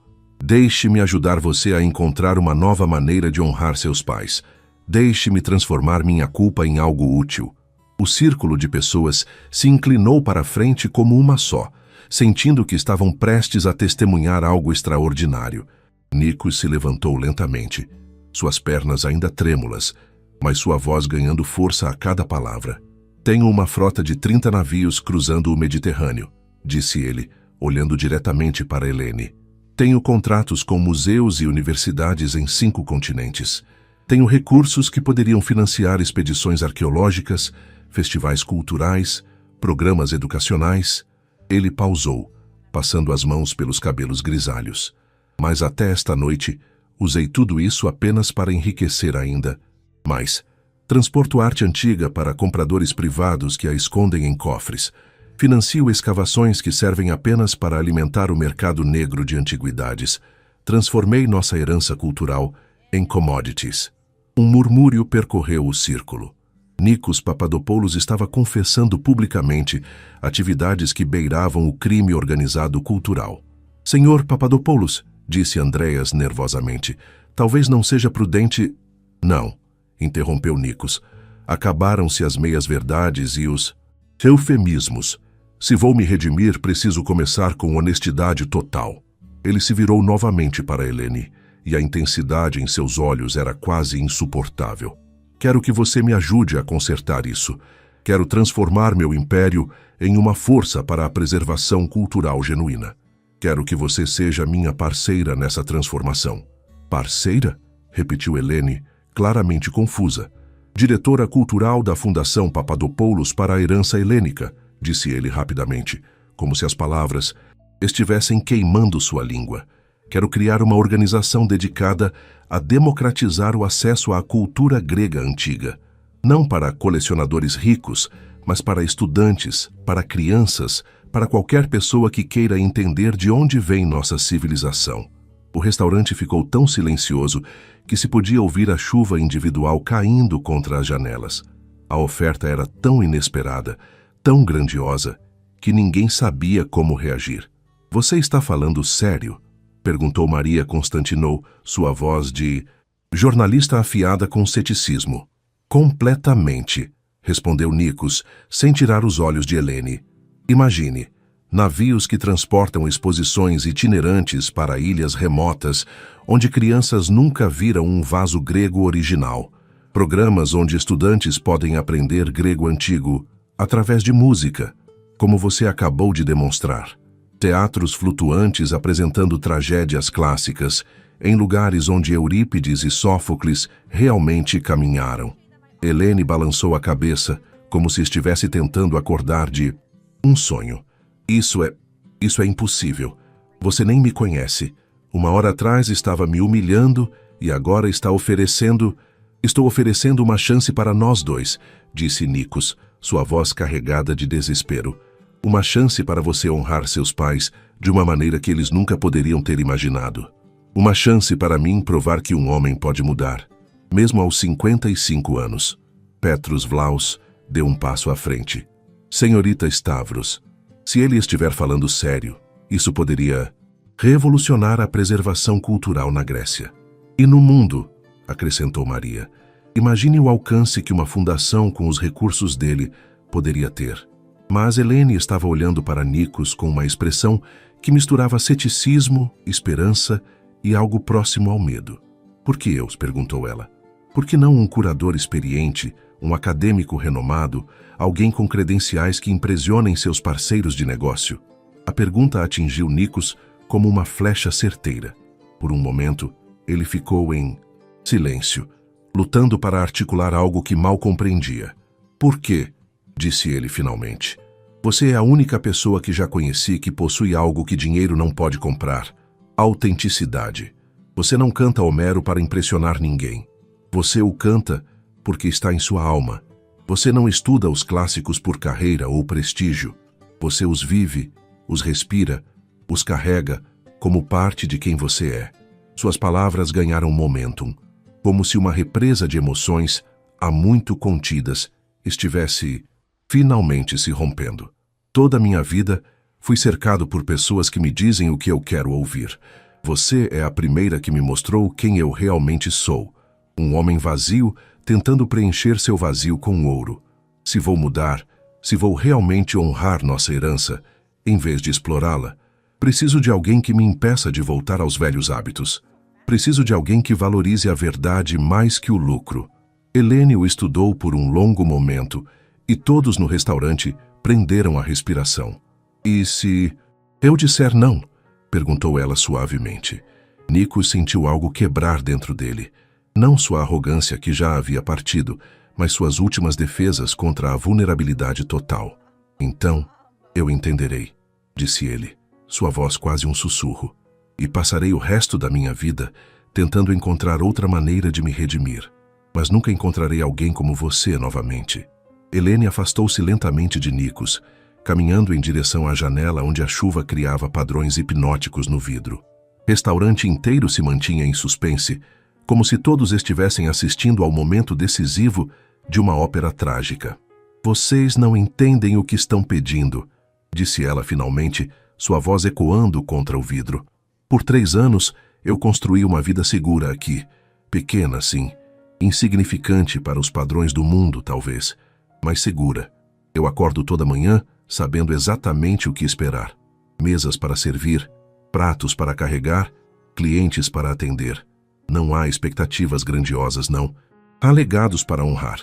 Deixe-me ajudar você a encontrar uma nova maneira de honrar seus pais. Deixe-me transformar minha culpa em algo útil. O círculo de pessoas se inclinou para a frente como uma só, sentindo que estavam prestes a testemunhar algo extraordinário. Nikos se levantou lentamente, suas pernas ainda trêmulas, mas sua voz ganhando força a cada palavra. Tenho uma frota de 30 navios cruzando o Mediterrâneo, disse ele, olhando diretamente para Helene. Tenho contratos com museus e universidades em 5 continentes. Tenho recursos que poderiam financiar expedições arqueológicas, festivais culturais, programas educacionais. Ele pausou, passando as mãos pelos cabelos grisalhos. Mas até esta noite, usei tudo isso apenas para enriquecer ainda mais. Transporto arte antiga para compradores privados que a escondem em cofres. Financio escavações que servem apenas para alimentar o mercado negro de antiguidades. Transformei nossa herança cultural em commodities. Um murmúrio percorreu o círculo. Nikos Papadopoulos estava confessando publicamente atividades que beiravam o crime organizado cultural. Senhor Papadopoulos, disse Andreas nervosamente, talvez não seja prudente... Não, interrompeu Nikos. Acabaram-se as meias-verdades e os eufemismos. Se vou me redimir, preciso começar com honestidade total. Ele se virou novamente para Helene, e a intensidade em seus olhos era quase insuportável. Quero que você me ajude a consertar isso. Quero transformar meu império em uma força para a preservação cultural genuína. Quero que você seja minha parceira nessa transformação. Parceira? Repetiu Helene, claramente confusa. Diretora cultural da Fundação Papadopoulos para a Herança Helênica, disse ele rapidamente, como se as palavras estivessem queimando sua língua. Quero criar uma organização dedicada a democratizar o acesso à cultura grega antiga. Não para colecionadores ricos, mas para estudantes, para crianças, para qualquer pessoa que queira entender de onde vem nossa civilização. O restaurante ficou tão silencioso que se podia ouvir a chuva individual caindo contra as janelas. A oferta era tão inesperada, tão grandiosa, que ninguém sabia como reagir. Você está falando sério? Perguntou Maria Constantinou, sua voz de jornalista afiada com ceticismo. Completamente, respondeu Nikos, sem tirar os olhos de Helene. Imagine, navios que transportam exposições itinerantes para ilhas remotas, onde crianças nunca viram um vaso grego original. Programas onde estudantes podem aprender grego antigo através de música, como você acabou de demonstrar. Teatros flutuantes apresentando tragédias clássicas, em lugares onde Eurípides e Sófocles realmente caminharam. Helene balançou a cabeça, como se estivesse tentando acordar de um sonho. Isso é impossível. Você nem me conhece. Uma hora atrás estava me humilhando e agora estou oferecendo uma chance para nós dois, disse Nikos, sua voz carregada de desespero. Uma chance para você honrar seus pais de uma maneira que eles nunca poderiam ter imaginado. Uma chance para mim provar que um homem pode mudar, mesmo aos 55 anos. Petros Vlaus deu um passo à frente. Senhorita Stavros, se ele estiver falando sério, isso poderia revolucionar a preservação cultural na Grécia. E no mundo, acrescentou Maria, imagine o alcance que uma fundação com os recursos dele poderia ter. Mas Helene estava olhando para Nikos com uma expressão que misturava ceticismo, esperança e algo próximo ao medo. Por que eu? Perguntou ela. Por que não um curador experiente, um acadêmico renomado, alguém com credenciais que impressionem seus parceiros de negócio? A pergunta atingiu Nikos como uma flecha certeira. Por um momento, ele ficou em silêncio, lutando para articular algo que mal compreendia. Por quê? Disse ele finalmente. Você é a única pessoa que já conheci que possui algo que dinheiro não pode comprar. Autenticidade. Você não canta Homero para impressionar ninguém. Você o canta porque está em sua alma. Você não estuda os clássicos por carreira ou prestígio. Você os vive, os respira, Os carrega como parte de quem você é. Suas palavras ganharam momentum, como se uma represa de emoções, há muito contidas, estivesse finalmente se rompendo. Toda a minha vida fui cercado por pessoas que me dizem o que eu quero ouvir. Você é a primeira que me mostrou quem eu realmente sou. Um homem vazio tentando preencher seu vazio com ouro. Se vou mudar, se vou realmente honrar nossa herança, em vez de explorá-la, preciso de alguém que me impeça de voltar aos velhos hábitos. Preciso de alguém que valorize a verdade mais que o lucro. Helene o estudou por um longo momento e todos no restaurante prenderam a respiração. E se eu disser não? Perguntou ela suavemente. Nikos sentiu algo quebrar dentro dele. Não sua arrogância que já havia partido, mas suas últimas defesas contra a vulnerabilidade total. Então, eu entenderei, disse ele, sua voz quase um sussurro, e passarei o resto da minha vida tentando encontrar outra maneira de me redimir. Mas nunca encontrarei alguém como você novamente. Helene afastou-se lentamente de Nikos, caminhando em direção à janela onde a chuva criava padrões hipnóticos no vidro. O restaurante inteiro se mantinha em suspense, como se todos estivessem assistindo ao momento decisivo de uma ópera trágica. Vocês não entendem o que estão pedindo, disse ela finalmente, sua voz ecoando contra o vidro. Por 3 anos, eu construí uma vida segura aqui. Pequena, sim. Insignificante para os padrões do mundo, talvez, mas segura. Eu acordo toda manhã sabendo exatamente o que esperar. Mesas para servir, pratos para carregar, clientes para atender. Não há expectativas grandiosas, não. Há legados para honrar.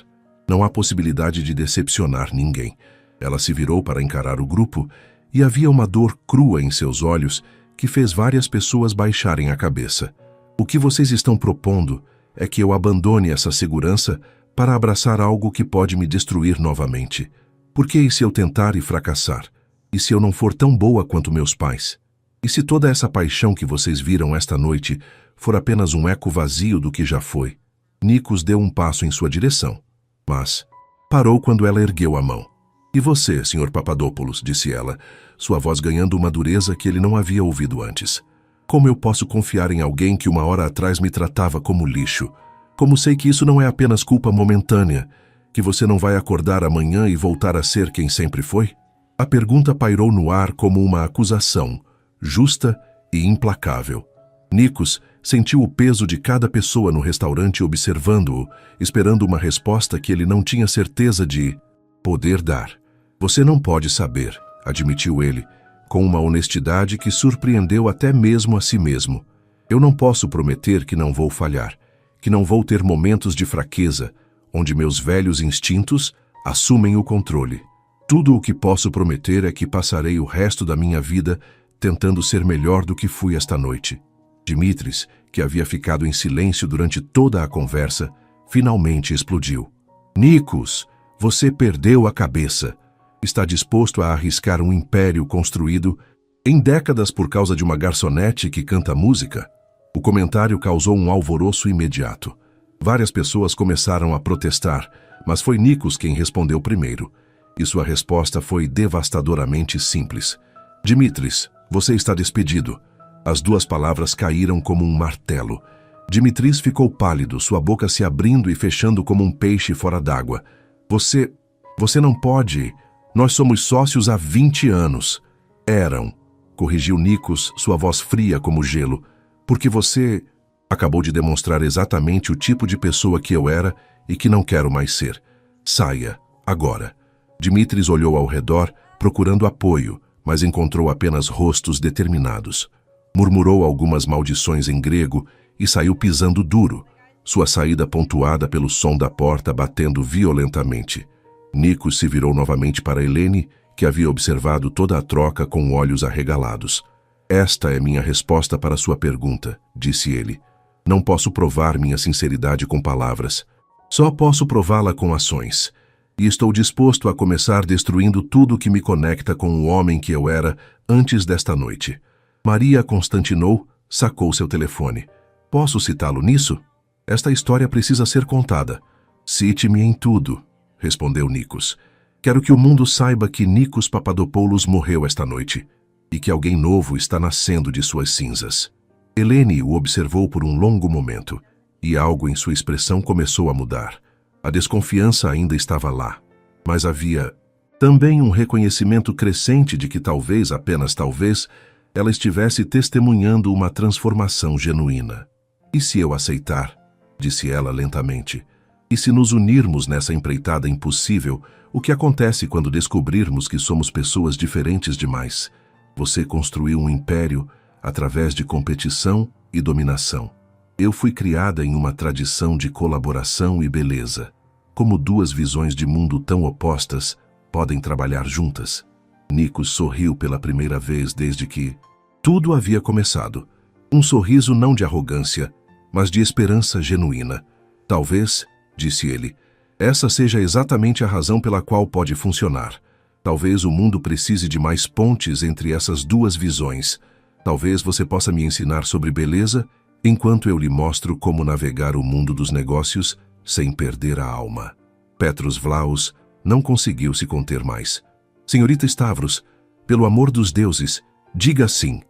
Não há possibilidade de decepcionar ninguém. Ela se virou para encarar o grupo e havia uma dor crua em seus olhos que fez várias pessoas baixarem a cabeça. O que vocês estão propondo é que eu abandone essa segurança para abraçar algo que pode me destruir novamente. Por que e se eu tentar e fracassar? E se eu não for tão boa quanto meus pais? E se toda essa paixão que vocês viram esta noite for apenas um eco vazio do que já foi? Nikos deu um passo em sua direção, mas parou quando ela ergueu a mão. E você, Sr. Papadopoulos, disse ela, sua voz ganhando uma dureza que ele não havia ouvido antes. Como eu posso confiar em alguém que uma hora atrás me tratava como lixo? Como sei que isso não é apenas culpa momentânea, que você não vai acordar amanhã e voltar a ser quem sempre foi? A pergunta pairou no ar como uma acusação, justa e implacável. Nikos sentiu o peso de cada pessoa no restaurante observando-o, esperando uma resposta que ele não tinha certeza de poder dar. Você não pode saber, admitiu ele, com uma honestidade que surpreendeu até mesmo a si mesmo. Eu não posso prometer que não vou falhar, que não vou ter momentos de fraqueza, onde meus velhos instintos assumem o controle. Tudo o que posso prometer é que passarei o resto da minha vida tentando ser melhor do que fui esta noite. Dimitris, que havia ficado em silêncio durante toda a conversa, finalmente explodiu. Nikos, você perdeu a cabeça. Está disposto a arriscar um império construído em décadas por causa de uma garçonete que canta música? O comentário causou um alvoroço imediato. Várias pessoas começaram a protestar, mas foi Nikos quem respondeu primeiro. E sua resposta foi devastadoramente simples. Dimitris, você está despedido. As 2 palavras caíram como um martelo. Dimitris ficou pálido, sua boca se abrindo e fechando como um peixe fora d'água. Você não pode. Nós somos sócios há 20 anos. Eram, corrigiu Nikos, sua voz fria como gelo. Porque você acabou de demonstrar exatamente o tipo de pessoa que eu era e que não quero mais ser. Saia, agora. Dimitris olhou ao redor, procurando apoio, mas encontrou apenas rostos determinados. Murmurou algumas maldições em grego e saiu pisando duro, sua saída pontuada pelo som da porta batendo violentamente. Nikos se virou novamente para Helene, que havia observado toda a troca com olhos arregalados. Esta é minha resposta para sua pergunta, disse ele. Não posso provar minha sinceridade com palavras. Só posso prová-la com ações. E estou disposto a começar destruindo tudo que me conecta com o homem que eu era antes desta noite. Maria Constantinou sacou seu telefone. Posso citá-lo nisso? Esta história precisa ser contada. Cite-me em tudo, respondeu Nikos. Quero que o mundo saiba que Nikos Papadopoulos morreu esta noite. e que alguém novo está nascendo de suas cinzas. Helene o observou por um longo momento, e algo em sua expressão começou a mudar. A desconfiança ainda estava lá, mas havia também um reconhecimento crescente de que talvez, apenas talvez, ela estivesse testemunhando uma transformação genuína. "E se eu aceitar?", disse ela lentamente. "E se nos unirmos nessa empreitada impossível, o que acontece quando descobrirmos que somos pessoas diferentes demais? Você construiu um império através de competição e dominação. Eu fui criada em uma tradição de colaboração e beleza. Como duas visões de mundo tão opostas podem trabalhar juntas?" Nikos sorriu pela primeira vez desde que tudo havia começado. Um sorriso não de arrogância, mas de esperança genuína. "Talvez", disse ele, "essa seja exatamente a razão pela qual pode funcionar. Talvez o mundo precise de mais pontes entre essas duas visões. Talvez você possa me ensinar sobre beleza, enquanto eu lhe mostro como navegar o mundo dos negócios sem perder a alma." Petros Vlahos não conseguiu se conter mais. "Senhorita Stavros, pelo amor dos deuses, diga sim.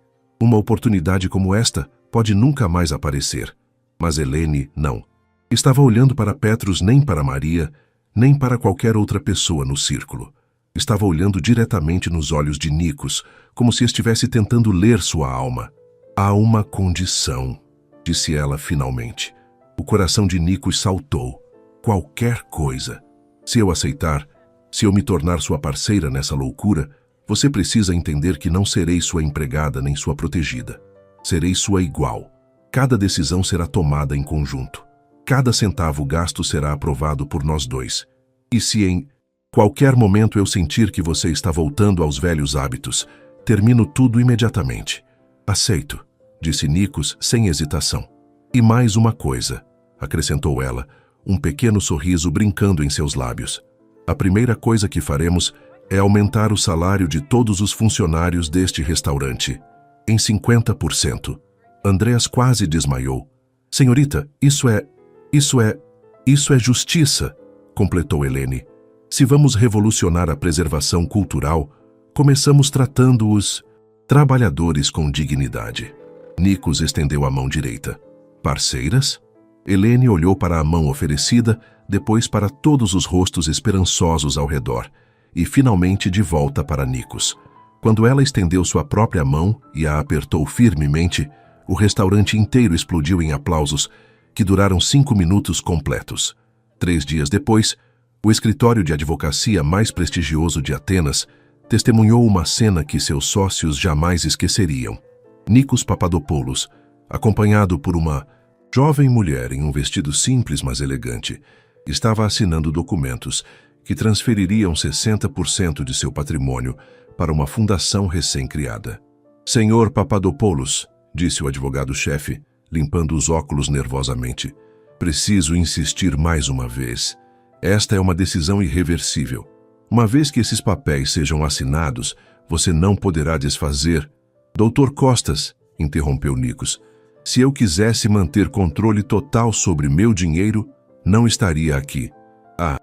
Uma oportunidade como esta pode nunca mais aparecer." Mas Helene não. Estava olhando para Petros, nem para Maria, nem para qualquer outra pessoa no círculo. Estava olhando diretamente nos olhos de Nikos, como se estivesse tentando ler sua alma. "Há uma condição", disse ela finalmente. O coração de Nikos saltou. "Qualquer coisa. Se eu aceitar, se eu me tornar sua parceira nessa loucura, você precisa entender que não serei sua empregada nem sua protegida. Serei sua igual. Cada decisão será tomada em conjunto. Cada centavo gasto será aprovado por nós dois. E se em qualquer momento eu sentir que você está voltando aos velhos hábitos, termino tudo imediatamente." "Aceito", disse Nikos sem hesitação. "E mais uma coisa", acrescentou ela, um pequeno sorriso brincando em seus lábios. "A primeira coisa que faremos é aumentar o salário de todos os funcionários deste restaurante em 50%. Andreas quase desmaiou. "Senhorita, isso é justiça", completou Helene. "Se vamos revolucionar a preservação cultural, começamos tratando os trabalhadores com dignidade." Nikos estendeu a mão direita. "Parceiras?" Helene olhou para a mão oferecida, depois para todos os rostos esperançosos ao redor, e finalmente de volta para Nikos. Quando ela estendeu sua própria mão e a apertou firmemente, o restaurante inteiro explodiu em aplausos que duraram 5 minutos completos. 3 dias depois, o escritório de advocacia mais prestigioso de Atenas testemunhou uma cena que seus sócios jamais esqueceriam. Nikos Papadopoulos, acompanhado por uma jovem mulher em um vestido simples mas elegante, estava assinando documentos que transfeririam 60% de seu patrimônio para uma fundação recém-criada. "Senhor Papadopoulos", disse o advogado-chefe, limpando os óculos nervosamente, "preciso insistir mais uma vez. Esta é uma decisão irreversível. Uma vez que esses papéis sejam assinados, você não poderá desfazer." "Doutor Costas", interrompeu Nikos, "se eu quisesse manter controle total sobre meu dinheiro, não estaria aqui. A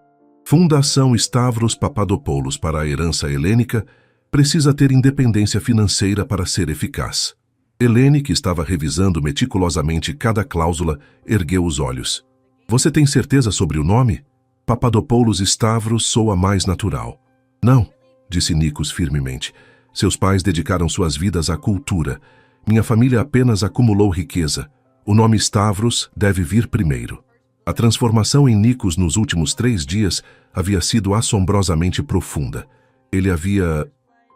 Fundação Stavros Papadopoulos para a Herança Helênica precisa ter independência financeira para ser eficaz." Helene, que estava revisando meticulosamente cada cláusula, ergueu os olhos. "Você tem certeza sobre o nome? Papadopoulos Stavros soa mais natural." "Não", disse Nikos firmemente. "Seus pais dedicaram suas vidas à cultura. Minha família apenas acumulou riqueza. O nome Stavros deve vir primeiro." A transformação em Nikos nos últimos 3 dias havia sido assombrosamente profunda. Ele havia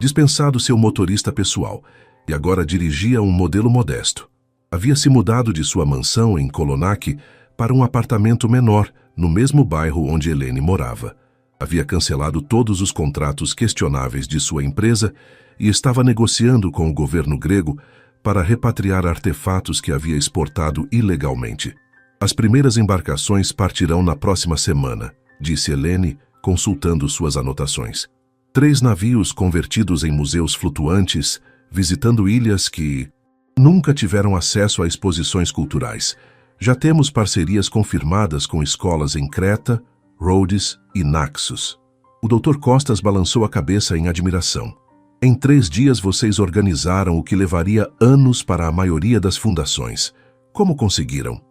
dispensado seu motorista pessoal e agora dirigia um modelo modesto. Havia se mudado de sua mansão em Kolonak para um apartamento menor, no mesmo bairro onde Helene morava. Havia cancelado todos os contratos questionáveis de sua empresa e estava negociando com o governo grego para repatriar artefatos que havia exportado ilegalmente. "As primeiras embarcações partirão na próxima semana", disse Helene, consultando suas anotações. 3 navios convertidos em museus flutuantes, visitando ilhas que nunca tiveram acesso a exposições culturais. Já temos parcerias confirmadas com escolas em Creta, Rhodes e Naxos. O Dr. Costas balançou a cabeça em admiração. Em 3 dias vocês organizaram o que levaria anos para a maioria das fundações. Como conseguiram?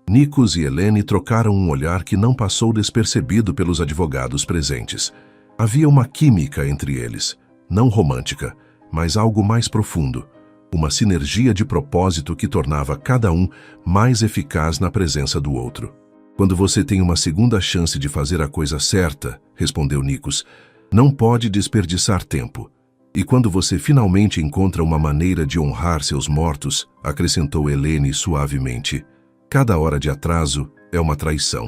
Nikos e Eleni trocaram um olhar que não passou despercebido pelos advogados presentes. Havia uma química entre eles, não romântica, mas algo mais profundo. Uma sinergia de propósito que tornava cada um mais eficaz na presença do outro. Quando você tem uma segunda chance de fazer a coisa certa, respondeu Nikos, não pode desperdiçar tempo. E quando você finalmente encontra uma maneira de honrar seus mortos, acrescentou Eleni suavemente, cada hora de atraso é uma traição.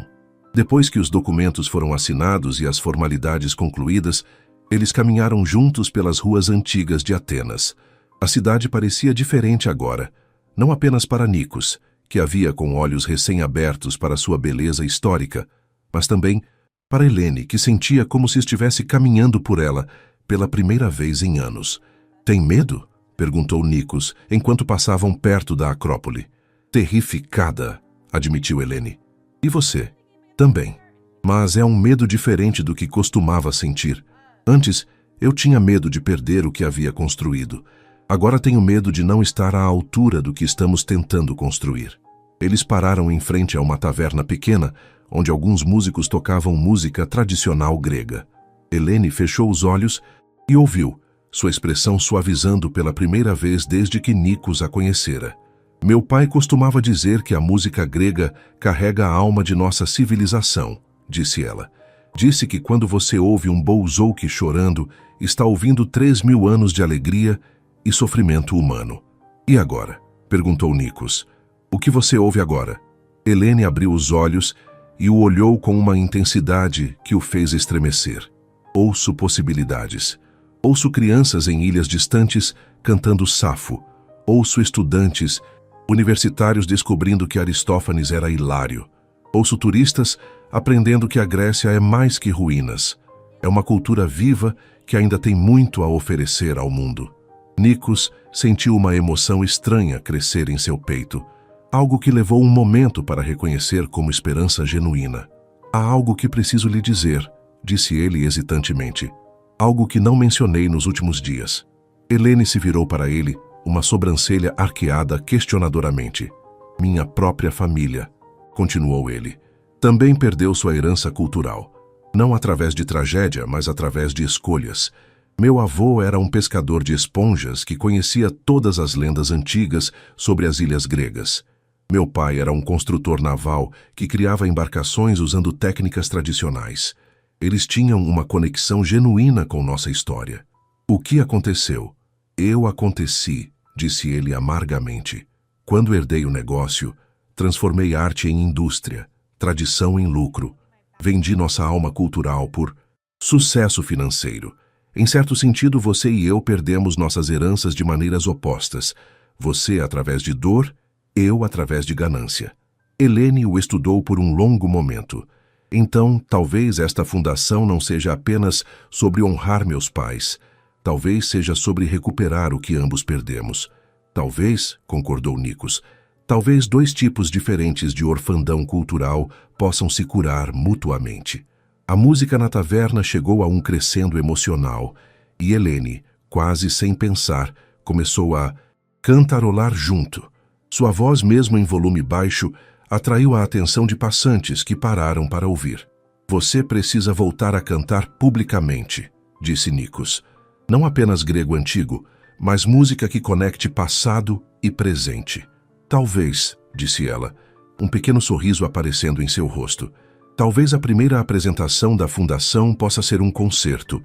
Depois que os documentos foram assinados e as formalidades concluídas, eles caminharam juntos pelas ruas antigas de Atenas. A cidade parecia diferente agora, não apenas para Nikos, que havia com olhos recém-abertos para sua beleza histórica, mas também para Eleni, que sentia como se estivesse caminhando por ela pela primeira vez em anos. Tem medo? Perguntou Nikos, enquanto passavam perto da Acrópole. Terrificada, admitiu Eleni. E você? Também. Mas é um medo diferente do que costumava sentir. Antes, eu tinha medo de perder o que havia construído. Agora tenho medo de não estar à altura do que estamos tentando construir. Eles pararam em frente a uma taverna pequena, onde alguns músicos tocavam música tradicional grega. Eleni fechou os olhos e ouviu, sua expressão suavizando pela primeira vez desde que Nikos a conhecera. Meu pai costumava dizer que a música grega carrega a alma de nossa civilização, disse ela. Disse que quando você ouve um bouzouki chorando, está ouvindo 3.000 anos de alegria e sofrimento humano. E agora? Perguntou Nikos. O que você ouve agora? Eleni abriu os olhos e o olhou com uma intensidade que o fez estremecer. Ouço possibilidades. Ouço crianças em ilhas distantes cantando Safo. Ouço estudantes, universitários descobrindo que Aristófanes era hilário. Ouço turistas aprendendo que a Grécia é mais que ruínas. É uma cultura viva que ainda tem muito a oferecer ao mundo. Nikos sentiu uma emoção estranha crescer em seu peito. Algo que levou um momento para reconhecer como esperança genuína. Há algo que preciso lhe dizer, disse ele hesitantemente. Algo que não mencionei nos últimos dias. Eleni se virou para ele, uma sobrancelha arqueada questionadoramente. Minha própria família, continuou ele, também perdeu sua herança cultural. Não através de tragédia, mas através de escolhas. Meu avô era um pescador de esponjas que conhecia todas as lendas antigas sobre as ilhas gregas. Meu pai era um construtor naval que criava embarcações usando técnicas tradicionais. Eles tinham uma conexão genuína com nossa história. O que aconteceu? Eu aconteci, disse ele amargamente. Quando herdei o negócio, transformei arte em indústria, tradição em lucro. Vendi nossa alma cultural por sucesso financeiro. Em certo sentido, você e eu perdemos nossas heranças de maneiras opostas. Você através de dor, eu através de ganância. Eleni o estudou por um longo momento. Então, talvez esta fundação não seja apenas sobre honrar meus pais. Talvez seja sobre recuperar o que ambos perdemos. Talvez, concordou Nikos, talvez 2 tipos diferentes de orfandão cultural possam se curar mutuamente. A música na taverna chegou a um crescendo emocional e Eleni, quase sem pensar, começou a cantarolar junto. Sua voz, mesmo em volume baixo, atraiu a atenção de passantes que pararam para ouvir. Você precisa voltar a cantar publicamente, disse Nikos. Não apenas grego antigo, mas música que conecte passado e presente. Talvez, disse ela, um pequeno sorriso aparecendo em seu rosto. Talvez a primeira apresentação da fundação possa ser um concerto,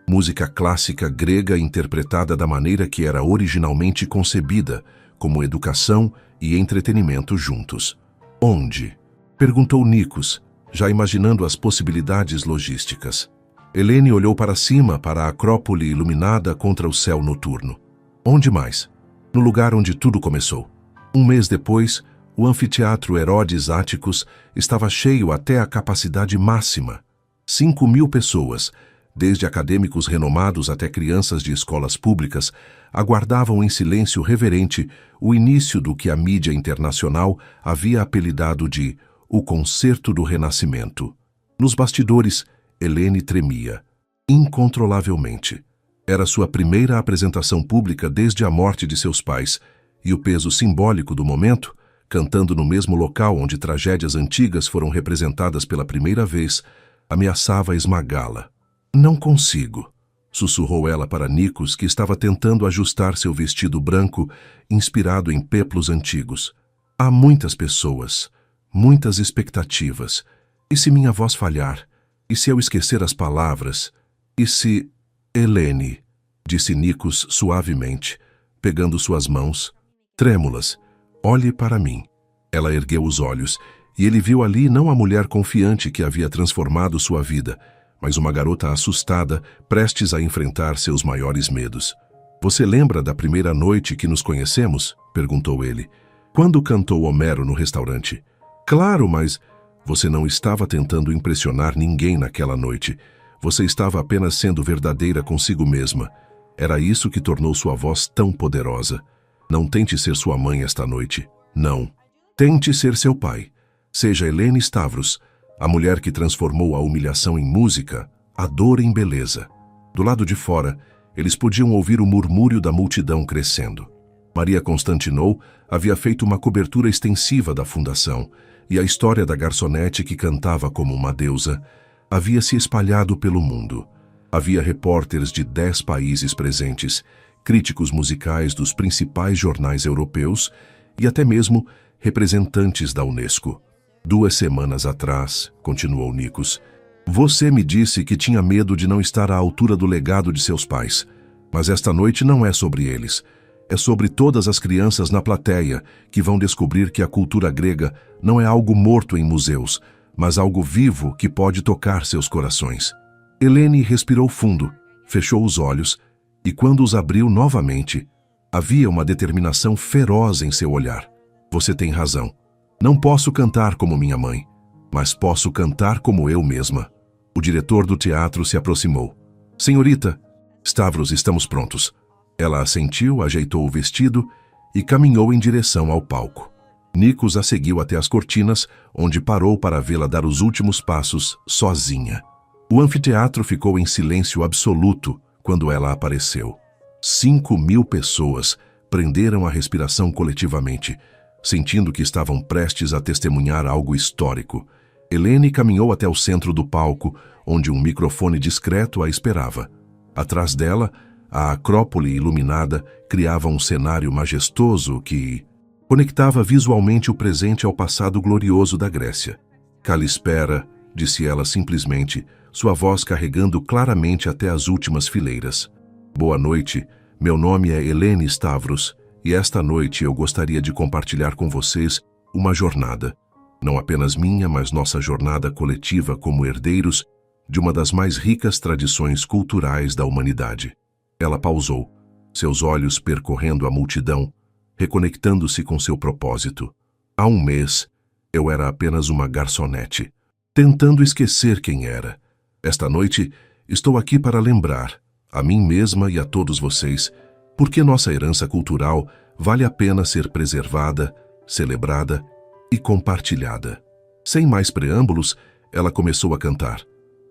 música clássica grega interpretada da maneira que era originalmente concebida, como educação e entretenimento juntos. Onde? Perguntou Nikos, já imaginando as possibilidades logísticas. Eleni olhou para cima, para a Acrópole iluminada contra o céu noturno. Onde mais? No lugar onde tudo começou. 1 mês depois, o anfiteatro Herodes Áticos estava cheio até a capacidade máxima. 5.000 pessoas, desde acadêmicos renomados até crianças de escolas públicas, aguardavam em silêncio reverente o início do que a mídia internacional havia apelidado de o Concerto do Renascimento. Nos bastidores, Eleni tremia, incontrolavelmente. Era sua primeira apresentação pública desde a morte de seus pais, e o peso simbólico do momento, cantando no mesmo local onde tragédias antigas foram representadas pela primeira vez, ameaçava esmagá-la. "Não consigo", sussurrou ela para Nikos, que estava tentando ajustar seu vestido branco, inspirado em peplos antigos. "Há muitas pessoas, muitas expectativas. E se minha voz falhar? E se eu esquecer as palavras? E se... Helene", disse Nikos suavemente, pegando suas mãos, trêmulas. "Olhe para mim." Ela ergueu os olhos, e ele viu ali não a mulher confiante que havia transformado sua vida, mas uma garota assustada, prestes a enfrentar seus maiores medos. "Você lembra da primeira noite que nos conhecemos?" perguntou ele. "Quando cantou Homero no restaurante?" "Claro, mas..." "Você não estava tentando impressionar ninguém naquela noite. Você estava apenas sendo verdadeira consigo mesma. Era isso que tornou sua voz tão poderosa. Não tente ser sua mãe esta noite. Não. Tente ser seu pai. Seja Helene Stavros, a mulher que transformou a humilhação em música, a dor em beleza." Do lado de fora, eles podiam ouvir o murmúrio da multidão crescendo. Maria Constantinou havia feito uma cobertura extensiva da fundação, e a história da garçonete que cantava como uma deusa havia se espalhado pelo mundo. Havia repórteres de 10 países presentes, críticos musicais dos principais jornais europeus e até mesmo representantes da Unesco. "2 semanas atrás", continuou Nikos, "você me disse que tinha medo de não estar à altura do legado de seus pais. Mas esta noite não é sobre eles. É sobre todas as crianças na plateia que vão descobrir que a cultura grega não é algo morto em museus, mas algo vivo que pode tocar seus corações." Helene respirou fundo, fechou os olhos, e quando os abriu novamente, havia uma determinação feroz em seu olhar. "Você tem razão. Não posso cantar como minha mãe, mas posso cantar como eu mesma." O diretor do teatro se aproximou. "Senhorita, Stavros, estamos prontos." Ela assentiu, ajeitou o vestido e caminhou em direção ao palco. Nikos a seguiu até as cortinas, onde parou para vê-la dar os últimos passos, sozinha. O anfiteatro ficou em silêncio absoluto quando ela apareceu. 5.000 pessoas prenderam a respiração coletivamente, sentindo que estavam prestes a testemunhar algo histórico. Helene caminhou até o centro do palco, onde um microfone discreto a esperava. Atrás dela, a Acrópole iluminada criava um cenário majestoso que conectava visualmente o presente ao passado glorioso da Grécia. "Kalispera", disse ela simplesmente, sua voz carregando claramente até as últimas fileiras. "Boa noite, meu nome é Helene Stavros, e esta noite eu gostaria de compartilhar com vocês uma jornada. Não apenas minha, mas nossa jornada coletiva como herdeiros de uma das mais ricas tradições culturais da humanidade." Ela pausou, seus olhos percorrendo a multidão, reconectando-se com seu propósito. "Há 1 mês, eu era apenas uma garçonete, tentando esquecer quem era. Esta noite, estou aqui para lembrar, a mim mesma e a todos vocês, por que nossa herança cultural vale a pena ser preservada, celebrada e compartilhada." Sem mais preâmbulos, ela começou a cantar.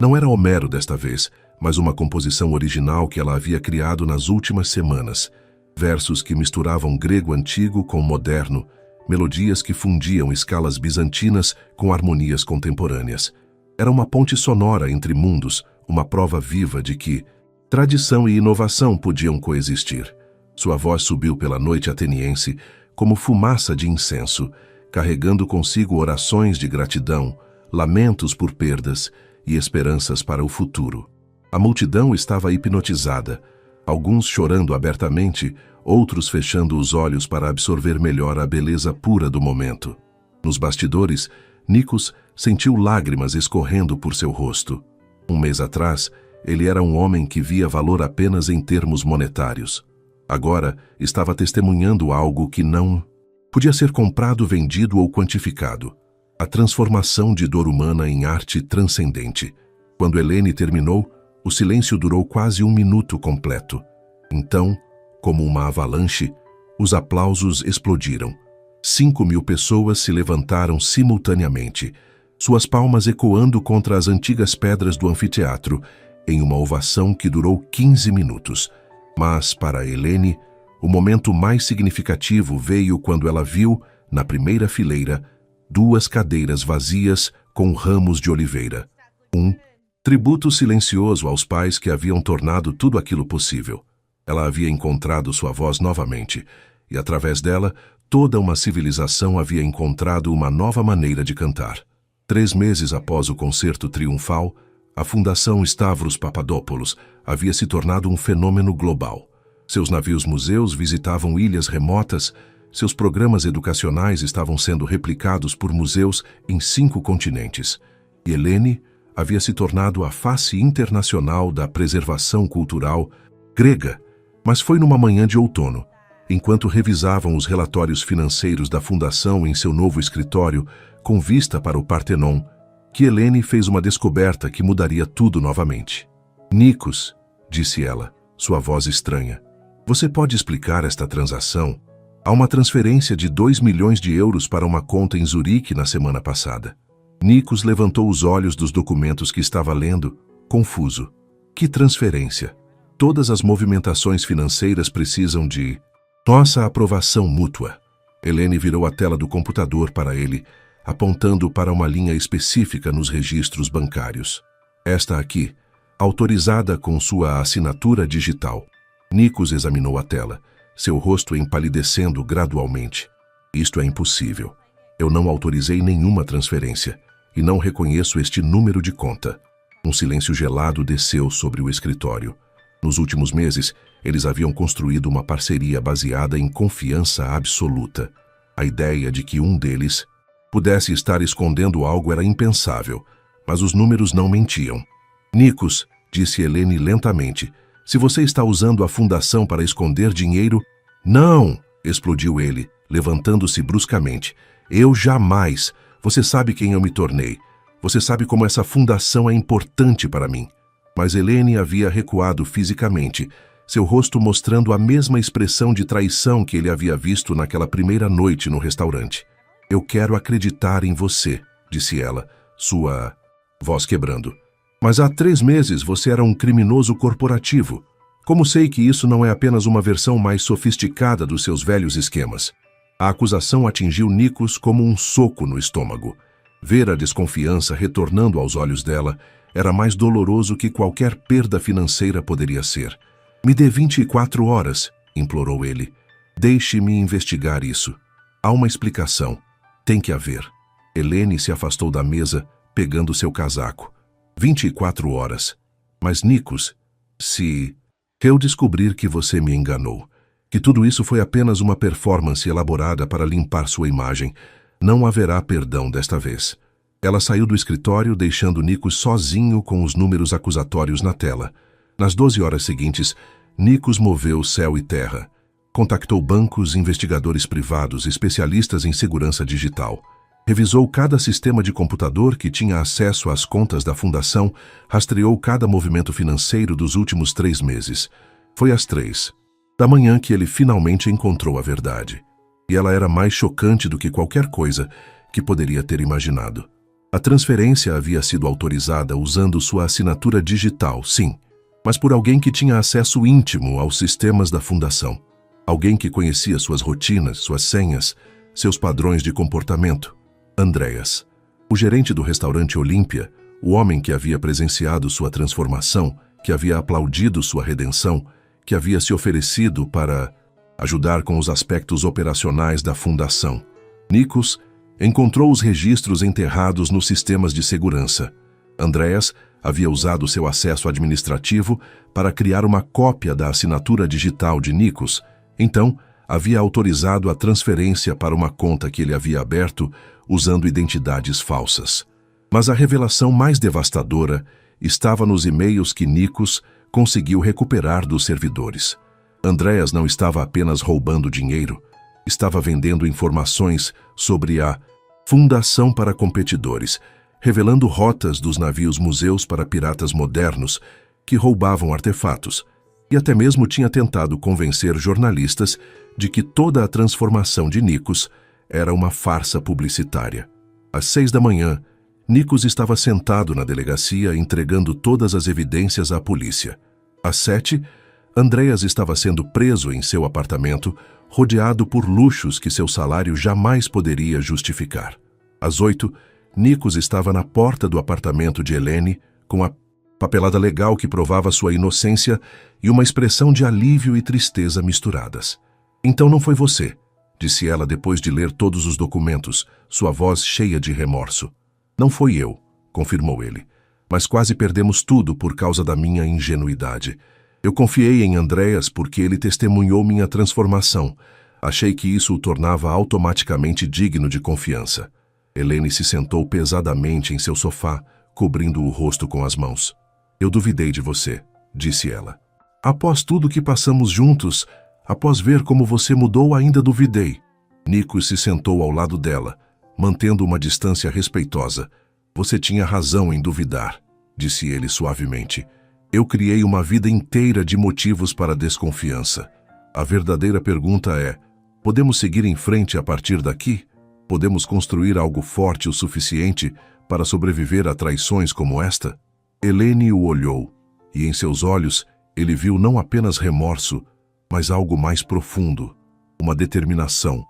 Não era Homero desta vez, mas uma composição original que ela havia criado nas últimas semanas. Versos que misturavam grego antigo com moderno, melodias que fundiam escalas bizantinas com harmonias contemporâneas. Era uma ponte sonora entre mundos, uma prova viva de que tradição e inovação podiam coexistir. Sua voz subiu pela noite ateniense como fumaça de incenso, carregando consigo orações de gratidão, lamentos por perdas e esperanças para o futuro. A multidão estava hipnotizada, alguns chorando abertamente, outros fechando os olhos para absorver melhor a beleza pura do momento. Nos bastidores, Nikos sentiu lágrimas escorrendo por seu rosto. 1 mês atrás, ele era um homem que via valor apenas em termos monetários. Agora, estava testemunhando algo que não podia ser comprado, vendido ou quantificado. A transformação de dor humana em arte transcendente. Quando Helene terminou, o silêncio durou quase 1 minuto completo. Então, como uma avalanche, os aplausos explodiram. 5.000 pessoas se levantaram simultaneamente, suas palmas ecoando contra as antigas pedras do anfiteatro, em uma ovação que durou 15 minutos. Mas, para Helene, o momento mais significativo veio quando ela viu, na primeira fileira, 2 cadeiras vazias com ramos de oliveira. Um tributo silencioso aos pais que haviam tornado tudo aquilo possível. Ela havia encontrado sua voz novamente, e através dela, toda uma civilização havia encontrado uma nova maneira de cantar. 3 meses após o concerto triunfal, a Fundação Stavros Papadopoulos havia se tornado um fenômeno global. Seus navios-museus visitavam ilhas remotas, seus programas educacionais estavam sendo replicados por museus em 5 continentes. E Helene havia se tornado a face internacional da preservação cultural grega. Mas foi numa manhã de outono, enquanto revisavam os relatórios financeiros da Fundação em seu novo escritório, com vista para o Partenon, que Helene fez uma descoberta que mudaria tudo novamente. "Nikos", disse ela, sua voz estranha, "você pode explicar esta transação? Há uma transferência de 2 milhões de euros para uma conta em Zurique na semana passada." Nikos levantou os olhos dos documentos que estava lendo, confuso. "Que transferência? Todas as movimentações financeiras precisam de nossa aprovação mútua." Helene virou a tela do computador para ele, apontando para uma linha específica nos registros bancários. "Esta aqui, autorizada com sua assinatura digital." Nikos examinou a tela, seu rosto empalidecendo gradualmente. "Isto é impossível. Eu não autorizei nenhuma transferência e não reconheço este número de conta." Um silêncio gelado desceu sobre o escritório. Nos últimos meses, eles haviam construído uma parceria baseada em confiança absoluta. A ideia de que um deles pudesse estar escondendo algo era impensável, mas os números não mentiam. "Nikos", disse Helene lentamente, "se você está usando a fundação para esconder dinheiro..." "Não!", explodiu ele, levantando-se bruscamente. "Eu jamais! Você sabe quem eu me tornei. Você sabe como essa fundação é importante para mim." Mas Helene havia recuado fisicamente, seu rosto mostrando a mesma expressão de traição que ele havia visto naquela primeira noite no restaurante. "Eu quero acreditar em você", disse ela, sua voz quebrando. "Mas há 3 meses você era um criminoso corporativo. Como sei que isso não é apenas uma versão mais sofisticada dos seus velhos esquemas?" A acusação atingiu Nikos como um soco no estômago. Ver a desconfiança retornando aos olhos dela era mais doloroso que qualquer perda financeira poderia ser. "Me dê 24 horas", implorou ele. "Deixe-me investigar isso. Há uma explicação. Tem que haver." Helene se afastou da mesa, pegando seu casaco. 24 horas. "Mas, Nikos, se eu descobrir que você me enganou, que tudo isso foi apenas uma performance elaborada para limpar sua imagem, não haverá perdão desta vez." Ela saiu do escritório, deixando Nikos sozinho com os números acusatórios na tela. Nas 12 horas seguintes, Nikos moveu céu e terra. Contactou bancos, investigadores privados, especialistas em segurança digital. Revisou cada sistema de computador que tinha acesso às contas da fundação, rastreou cada movimento financeiro dos últimos 3 meses. Foi às 3 da manhã que ele finalmente encontrou a verdade. E ela era mais chocante do que qualquer coisa que poderia ter imaginado. A transferência havia sido autorizada usando sua assinatura digital, sim, mas por alguém que tinha acesso íntimo aos sistemas da fundação. Alguém que conhecia suas rotinas, suas senhas, seus padrões de comportamento. Andreas, o gerente do restaurante Olímpia, o homem que havia presenciado sua transformação, que havia aplaudido sua redenção, que havia se oferecido para ajudar com os aspectos operacionais da fundação. Nikos encontrou os registros enterrados nos sistemas de segurança. Andreas havia usado seu acesso administrativo para criar uma cópia da assinatura digital de Nikos, então havia autorizado a transferência para uma conta que ele havia aberto usando identidades falsas. Mas a revelação mais devastadora estava nos e-mails que Nikos conseguiu recuperar dos servidores. Andreas não estava apenas roubando dinheiro, estava vendendo informações sobre a Fundação para competidores, revelando rotas dos navios-museus para piratas modernos que roubavam artefatos, e até mesmo tinha tentado convencer jornalistas de que toda a transformação de Nikos era uma farsa publicitária. Às 6 da manhã, Nikos estava sentado na delegacia entregando todas as evidências à polícia. Às 7, Andreas estava sendo preso em seu apartamento, rodeado por luxos que seu salário jamais poderia justificar. Às 8, Nikos estava na porta do apartamento de Eleni, com a papelada legal que provava sua inocência e uma expressão de alívio e tristeza misturadas. "Então não foi você", disse ela depois de ler todos os documentos, sua voz cheia de remorso. "Não foi eu", confirmou ele, "mas quase perdemos tudo por causa da minha ingenuidade. Eu confiei em Andreas porque ele testemunhou minha transformação. Achei que isso o tornava automaticamente digno de confiança." Eleni se sentou pesadamente em seu sofá, cobrindo o rosto com as mãos. "Eu duvidei de você", disse ela. "Após tudo que passamos juntos, após ver como você mudou, ainda duvidei." Nikos se sentou ao lado dela, mantendo uma distância respeitosa. "Você tinha razão em duvidar", disse ele suavemente. "Eu criei uma vida inteira de motivos para desconfiança. A verdadeira pergunta é: podemos seguir em frente a partir daqui? Podemos construir algo forte o suficiente para sobreviver a traições como esta?" Eleni o olhou, e em seus olhos ele viu não apenas remorso, mas algo mais profundo, uma determinação,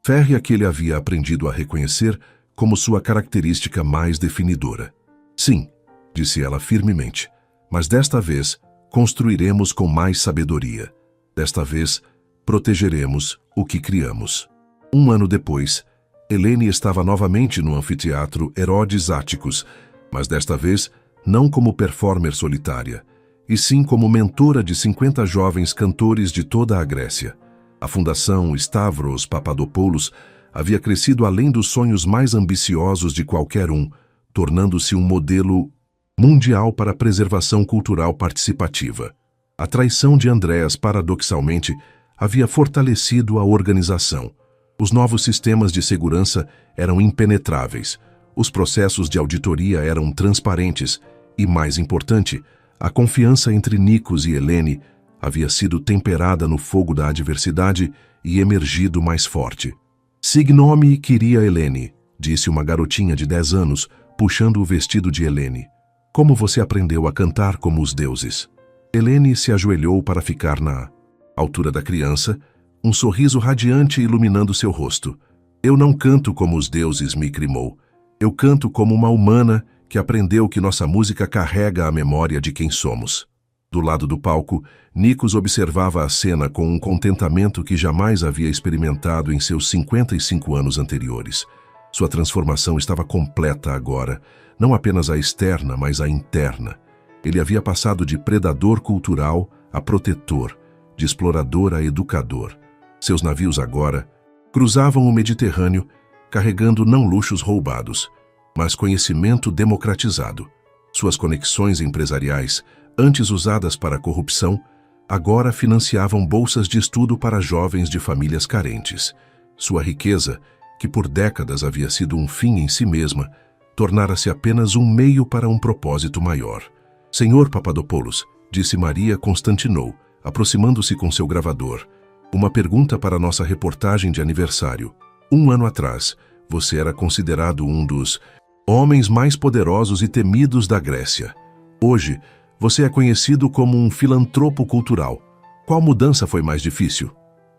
férrea que ele havia aprendido a reconhecer como sua característica mais definidora. "Sim", disse ela firmemente, "mas desta vez construiremos com mais sabedoria. Desta vez protegeremos o que criamos." 1 ano depois, Eleni estava novamente no anfiteatro Herodes Áticos, mas desta vez não como performer solitária, e sim como mentora de 50 jovens cantores de toda a Grécia. A Fundação Stavros Papadopoulos havia crescido além dos sonhos mais ambiciosos de qualquer um, tornando-se um modelo mundial para a preservação cultural participativa. A traição de Andreas, paradoxalmente, havia fortalecido a organização. Os novos sistemas de segurança eram impenetráveis, os processos de auditoria eram transparentes e, mais importante, a confiança entre Nikos e Eleni havia sido temperada no fogo da adversidade e emergido mais forte. "Signomi queria Eleni", disse uma garotinha de 10 anos, puxando o vestido de Eleni. "Como você aprendeu a cantar como os deuses?" Eleni se ajoelhou para ficar na altura da criança, um sorriso radiante iluminando seu rosto. "Eu não canto como os deuses", me crimou. "Eu canto como uma humana que aprendeu que nossa música carrega a memória de quem somos." Do lado do palco, Nikos observava a cena com um contentamento que jamais havia experimentado em seus 55 anos anteriores. Sua transformação estava completa agora, não apenas a externa, mas a interna. Ele havia passado de predador cultural a protetor, de explorador a educador. Seus navios agora cruzavam o Mediterrâneo, carregando não luxos roubados, mas conhecimento democratizado. Suas conexões empresariais, antes usadas para a corrupção, agora financiavam bolsas de estudo para jovens de famílias carentes. Sua riqueza, que por décadas havia sido um fim em si mesma, tornara-se apenas um meio para um propósito maior. "Senhor Papadopoulos", disse Maria Constantinou, aproximando-se com seu gravador, "uma pergunta para nossa reportagem de aniversário. 1 ano atrás, você era considerado um dos homens mais poderosos e temidos da Grécia. Hoje, você é conhecido como um filantropo cultural. Qual mudança foi mais difícil?"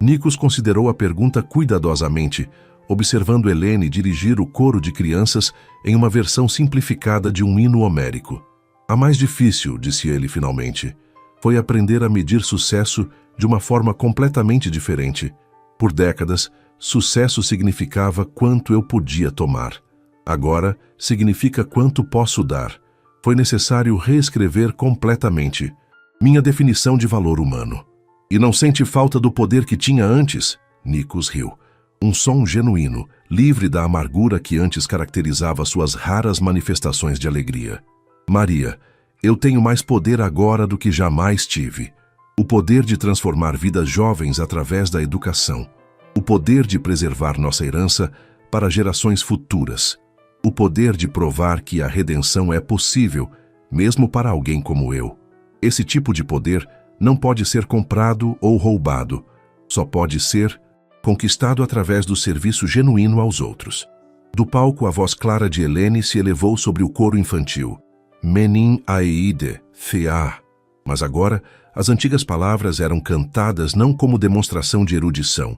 Nikos considerou a pergunta cuidadosamente, observando Eleni dirigir o coro de crianças em uma versão simplificada de um hino homérico. "A mais difícil", disse ele finalmente, "foi aprender a medir sucesso de uma forma completamente diferente. Por décadas, sucesso significava quanto eu podia tomar. Agora, significa quanto posso dar. Foi necessário reescrever completamente minha definição de valor humano." "E não sente falta do poder que tinha antes?" Nikos riu. Um som genuíno, livre da amargura que antes caracterizava suas raras manifestações de alegria. "Maria, eu tenho mais poder agora do que jamais tive. O poder de transformar vidas jovens através da educação. O poder de preservar nossa herança para gerações futuras. O poder de provar que a redenção é possível, mesmo para alguém como eu. Esse tipo de poder não pode ser comprado ou roubado. Só pode ser conquistado através do serviço genuíno aos outros." Do palco, a voz clara de Helene se elevou sobre o coro infantil. Menin aeide, thea. Mas agora, as antigas palavras eram cantadas não como demonstração de erudição,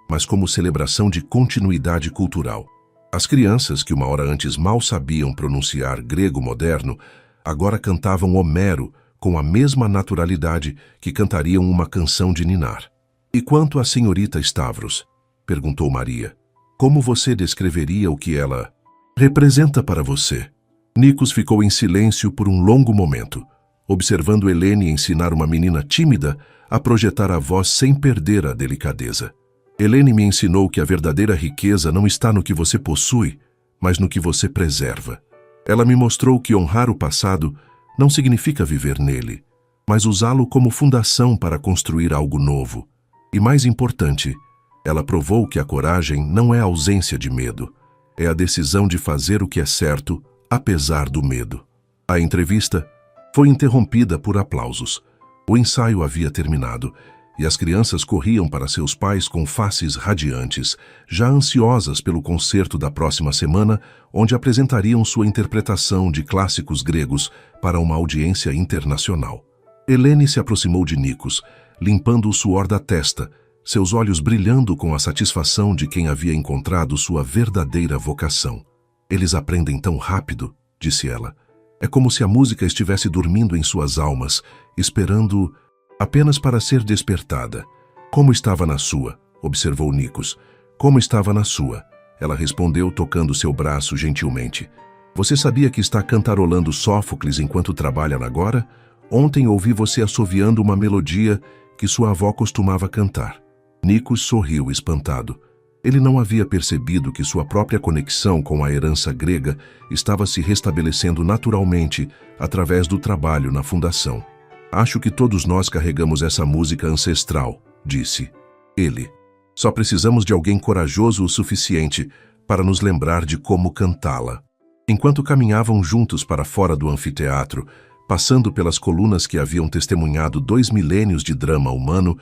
mas como celebração de continuidade cultural. As crianças, que uma hora antes mal sabiam pronunciar grego moderno, agora cantavam Homero com a mesma naturalidade que cantariam uma canção de ninar. E quanto à senhorita Stavros? Perguntou Maria. Como você descreveria o que ela representa para você? Nikos ficou em silêncio por um longo momento, observando Helene ensinar uma menina tímida a projetar a voz sem perder a delicadeza. Helene me ensinou que a verdadeira riqueza não está no que você possui, mas no que você preserva. Ela me mostrou que honrar o passado não significa viver nele, mas usá-lo como fundação para construir algo novo. E mais importante, ela provou que a coragem não é a ausência de medo, é a decisão de fazer o que é certo, apesar do medo. A entrevista foi interrompida por aplausos. O ensaio havia terminado e as crianças corriam para seus pais com faces radiantes, já ansiosas pelo concerto da próxima semana, onde apresentariam sua interpretação de clássicos gregos para uma audiência internacional. Helene se aproximou de Nikos, limpando o suor da testa, seus olhos brilhando com a satisfação de quem havia encontrado sua verdadeira vocação. Eles aprendem tão rápido, disse ela. É como se a música estivesse dormindo em suas almas, esperando apenas para ser despertada. Como estava na sua? Observou Nikos. Como estava na sua? Ela respondeu, tocando seu braço gentilmente. Você sabia que está cantarolando Sófocles enquanto trabalha agora? Ontem ouvi você assoviando uma melodia que sua avó costumava cantar. Nikos sorriu, espantado. Ele não havia percebido que sua própria conexão com a herança grega estava se restabelecendo naturalmente através do trabalho na fundação. Acho que todos nós carregamos essa música ancestral, disse ele. Só precisamos de alguém corajoso o suficiente para nos lembrar de como cantá-la. Enquanto caminhavam juntos para fora do anfiteatro, passando pelas colunas que haviam testemunhado 2 milênios de drama humano,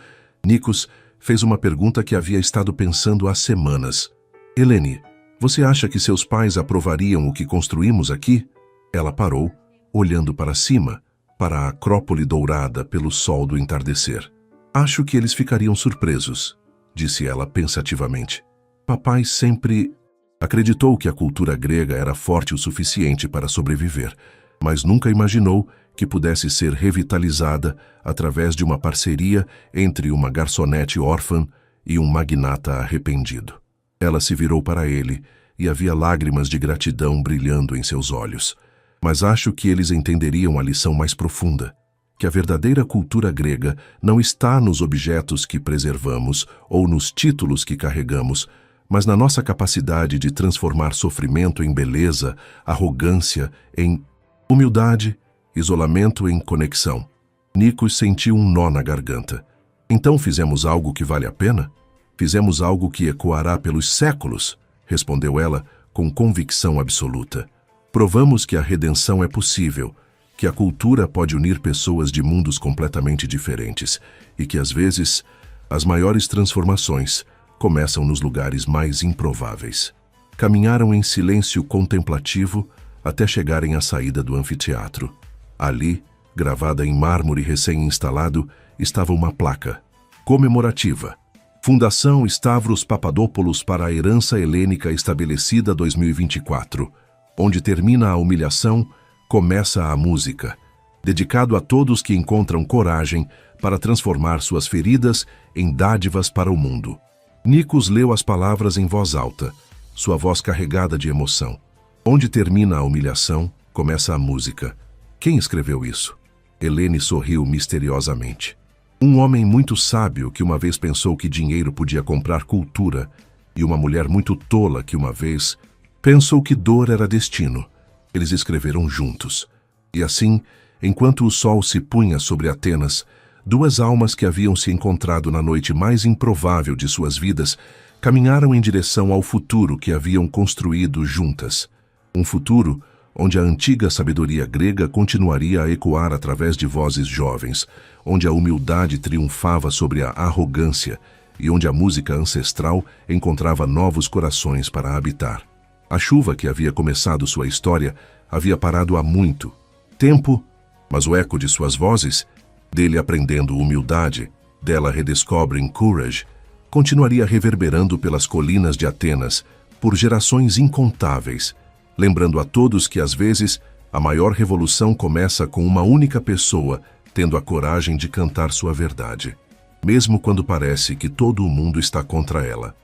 Nikos fez uma pergunta que havia estado pensando há semanas. Helene, você acha que seus pais aprovariam o que construímos aqui? Ela parou, olhando para cima, para a acrópole dourada pelo sol do entardecer. Acho que eles ficariam surpresos, disse ela pensativamente. Papai sempre acreditou que a cultura grega era forte o suficiente para sobreviver, mas nunca imaginou que pudesse ser revitalizada através de uma parceria entre uma garçonete órfã e um magnata arrependido. Ela se virou para ele e havia lágrimas de gratidão brilhando em seus olhos. Mas acho que eles entenderiam a lição mais profunda, que a verdadeira cultura grega não está nos objetos que preservamos ou nos títulos que carregamos, mas na nossa capacidade de transformar sofrimento em beleza, arrogância em humildade, isolamento em conexão. Nikos sentiu um nó na garganta. Então fizemos algo que vale a pena? Fizemos algo que ecoará pelos séculos, respondeu ela com convicção absoluta. Provamos que a redenção é possível, que a cultura pode unir pessoas de mundos completamente diferentes e que, às vezes, as maiores transformações começam nos lugares mais improváveis. Caminharam em silêncio contemplativo até chegarem à saída do anfiteatro. Ali, gravada em mármore recém-instalado, estava uma placa comemorativa. Fundação Stavros Papadopoulos para a Herança Helênica Estabelecida 2024. Onde termina a humilhação, começa a música, dedicado a todos que encontram coragem para transformar suas feridas em dádivas para o mundo. Nikos leu as palavras em voz alta, sua voz carregada de emoção. Onde termina a humilhação, começa a música. Quem escreveu isso? Helene sorriu misteriosamente. Um homem muito sábio que uma vez pensou que dinheiro podia comprar cultura, e uma mulher muito tola que uma vez pensou que dor era destino. Eles escreveram juntos. E assim, enquanto o sol se punha sobre Atenas, 2 almas que haviam se encontrado na noite mais improvável de suas vidas caminharam em direção ao futuro que haviam construído juntas. Um futuro onde a antiga sabedoria grega continuaria a ecoar através de vozes jovens, onde a humildade triunfava sobre a arrogância e onde a música ancestral encontrava novos corações para habitar. A chuva que havia começado sua história havia parado há muito tempo, mas o eco de suas vozes, dele aprendendo humildade, dela redescobrem courage, continuaria reverberando pelas colinas de Atenas por gerações incontáveis, lembrando a todos que às vezes a maior revolução começa com uma única pessoa tendo a coragem de cantar sua verdade, mesmo quando parece que todo o mundo está contra ela.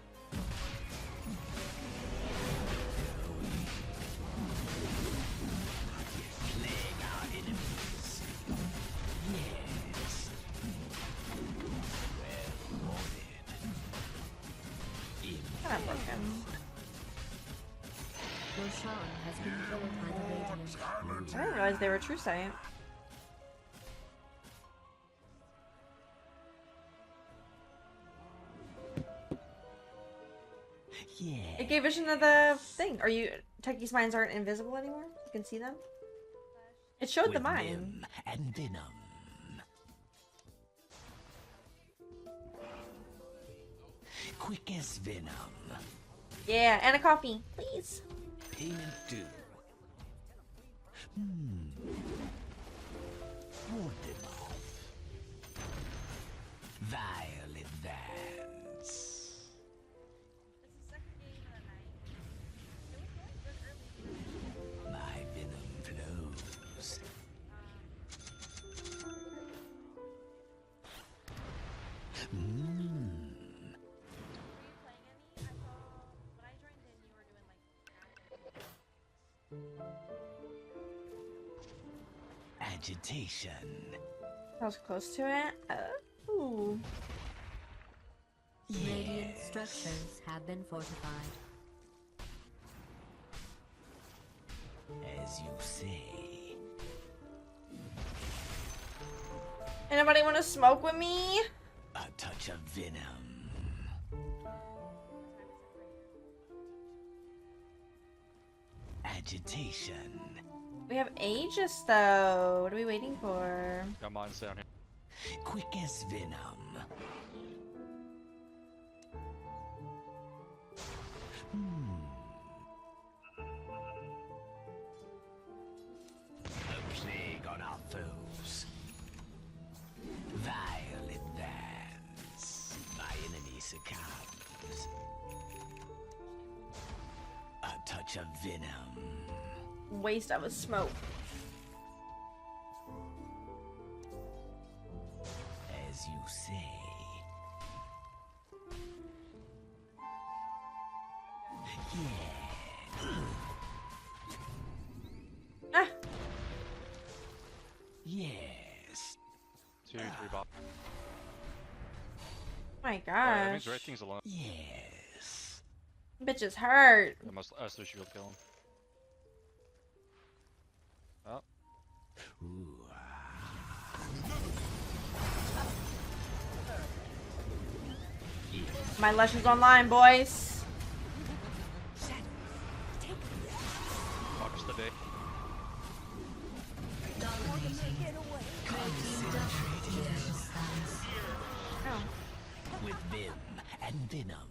I didn't realize they were true sight. Yeah. It gave vision of the thing. Are you Techie's mines aren't invisible anymore? You can see them? It showed the With mine. Vim and Venom. Quick as Venom. Yeah, and a coffee, please. Payment due. Ward them off. Vile advance. My venom flows. Agitation. I was close to it. Ooh. Radiant structures have been fortified. As you say. Anybody want to smoke with me? A touch of venom. Agitation. We have Aegis though. What are we waiting for? Got mines down here. Quick as venom. A plague on our foes. Vile advance. My enemy succumbs. A touch of venom. Waste of a smoke. As you say. Ah, Yes. 2, 3 bot. my That means gosh. red thing's alone. Yes. Bitches hurt. I must do shield kill him. Oh, My Lush is online, boys. watch the day. Oh. With Vim and Venom.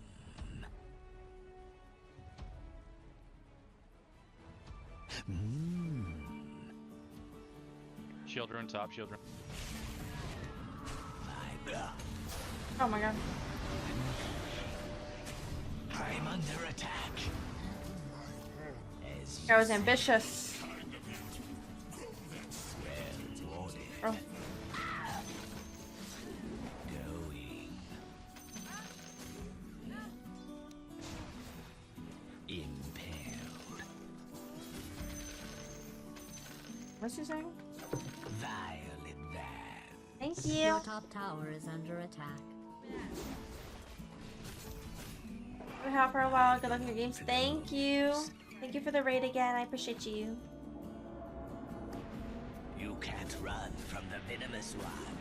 Shield rune top, shield rune. Oh my god. I'm under attack. As I was ambitious. well wanted. Oh. Going. Impaled. What's he saying? Vile advance. Thank you. Your top tower is under attack. We have for a while. Good luck in your games. Thank you. Thank you for the raid again. I appreciate you. You can't run from the venomous one.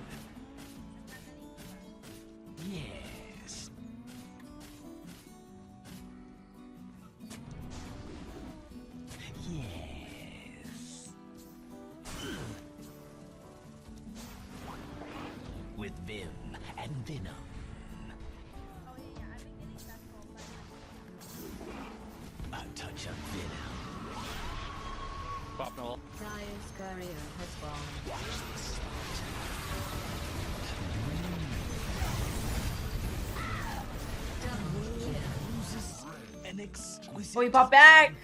Yes. Yes. With Vim and Venom. A touch of Off no wall. Dire's courier has fallen. Double kill. An exquisite Oh, he popped back.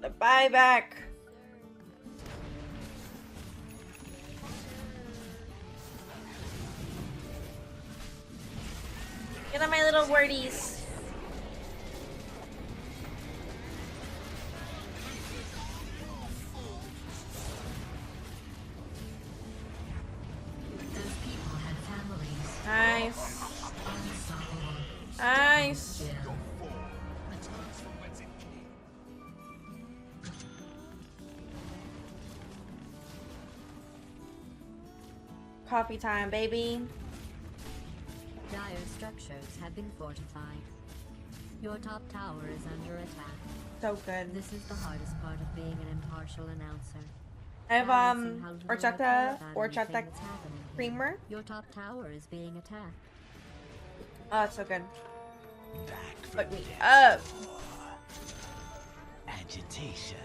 The buyback. Get on my little wordies. Those people had families. Nice. Unstoppable. Nice. Kill. Coffee time, baby. Dire structures have been fortified. Your top tower is under attack. So good. This is the hardest part of being an impartial announcer. I have Balancing how little I care horchata about anything that's happening here. creamer. Your top tower is being attacked. Oh, it's so good. back from Put me death. up. Agitation.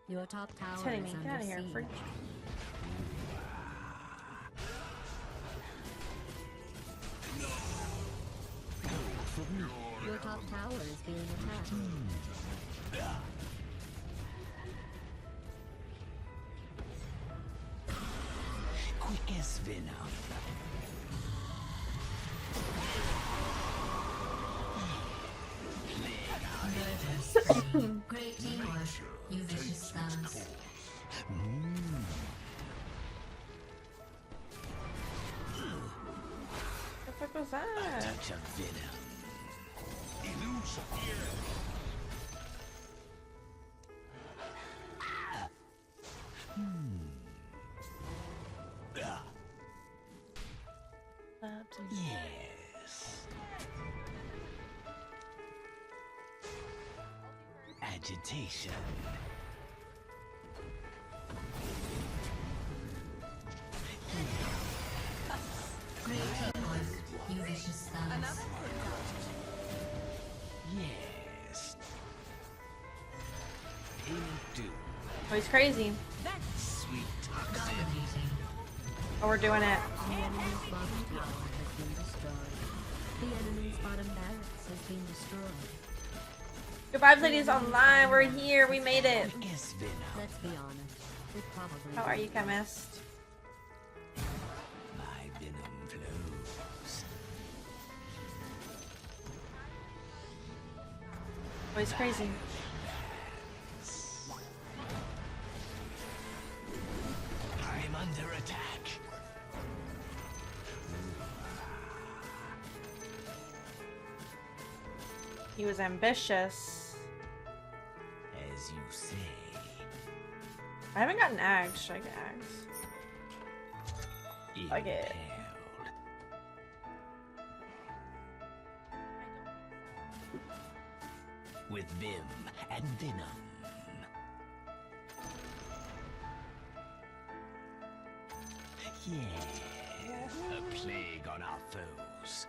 Your top tower It's hitting me. is Get under out of here, siege. freak. Your top tower is being attacked. Quick as venom. Great teamwork. You vicious thugs. The fuck was A that? touch of venom. Yes. Agitation. Great teamwork. You vicious thugs. Yes. Payment due. Oh, he's crazy. Sweet toxin. Dominating. Oh, we're doing it. The enemy's bottom tower has been destroyed. The enemy's bottom barracks has been destroyed. Good vibes, ladies online. We're here. We made it. Quick as venom. Let's be honest. We probably How are you, did. chemist? My venom flows. Oh, he's crazy. I'm under attack. He was ambitious. As you say. I haven't gotten Ags. Should I get Ags? Fuck it. Impaled. With vim and venom. Yeah, a plague on our foes.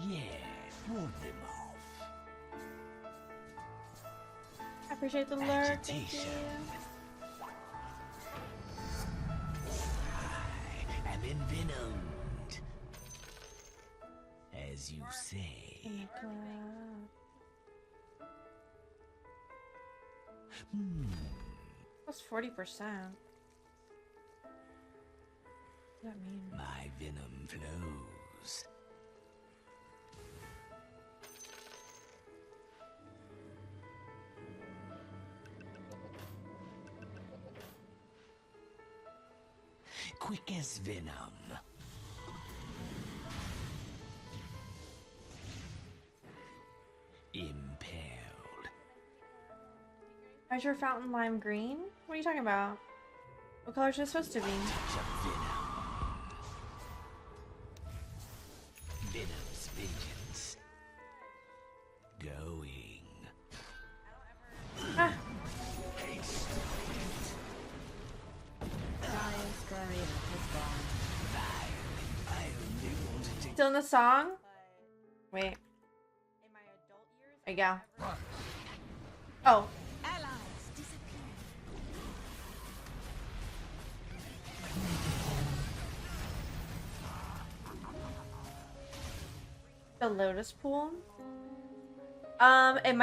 Yeah, ward them off. I appreciate the lurk. Thank Agitation. you. I am envenomed. As you say. In the club. That's 40%. What does that mean? My venom flows. Quick as venom. Impaled. Why's your fountain lime green? What are you talking about? What color is it supposed to be? Touch of venom. Venom's vengeance. Going. Ah, Dire's courier has gone. I only wanted to still in the song? Wait. In my adult years, There you go. Oh. The Lotus Pool? It might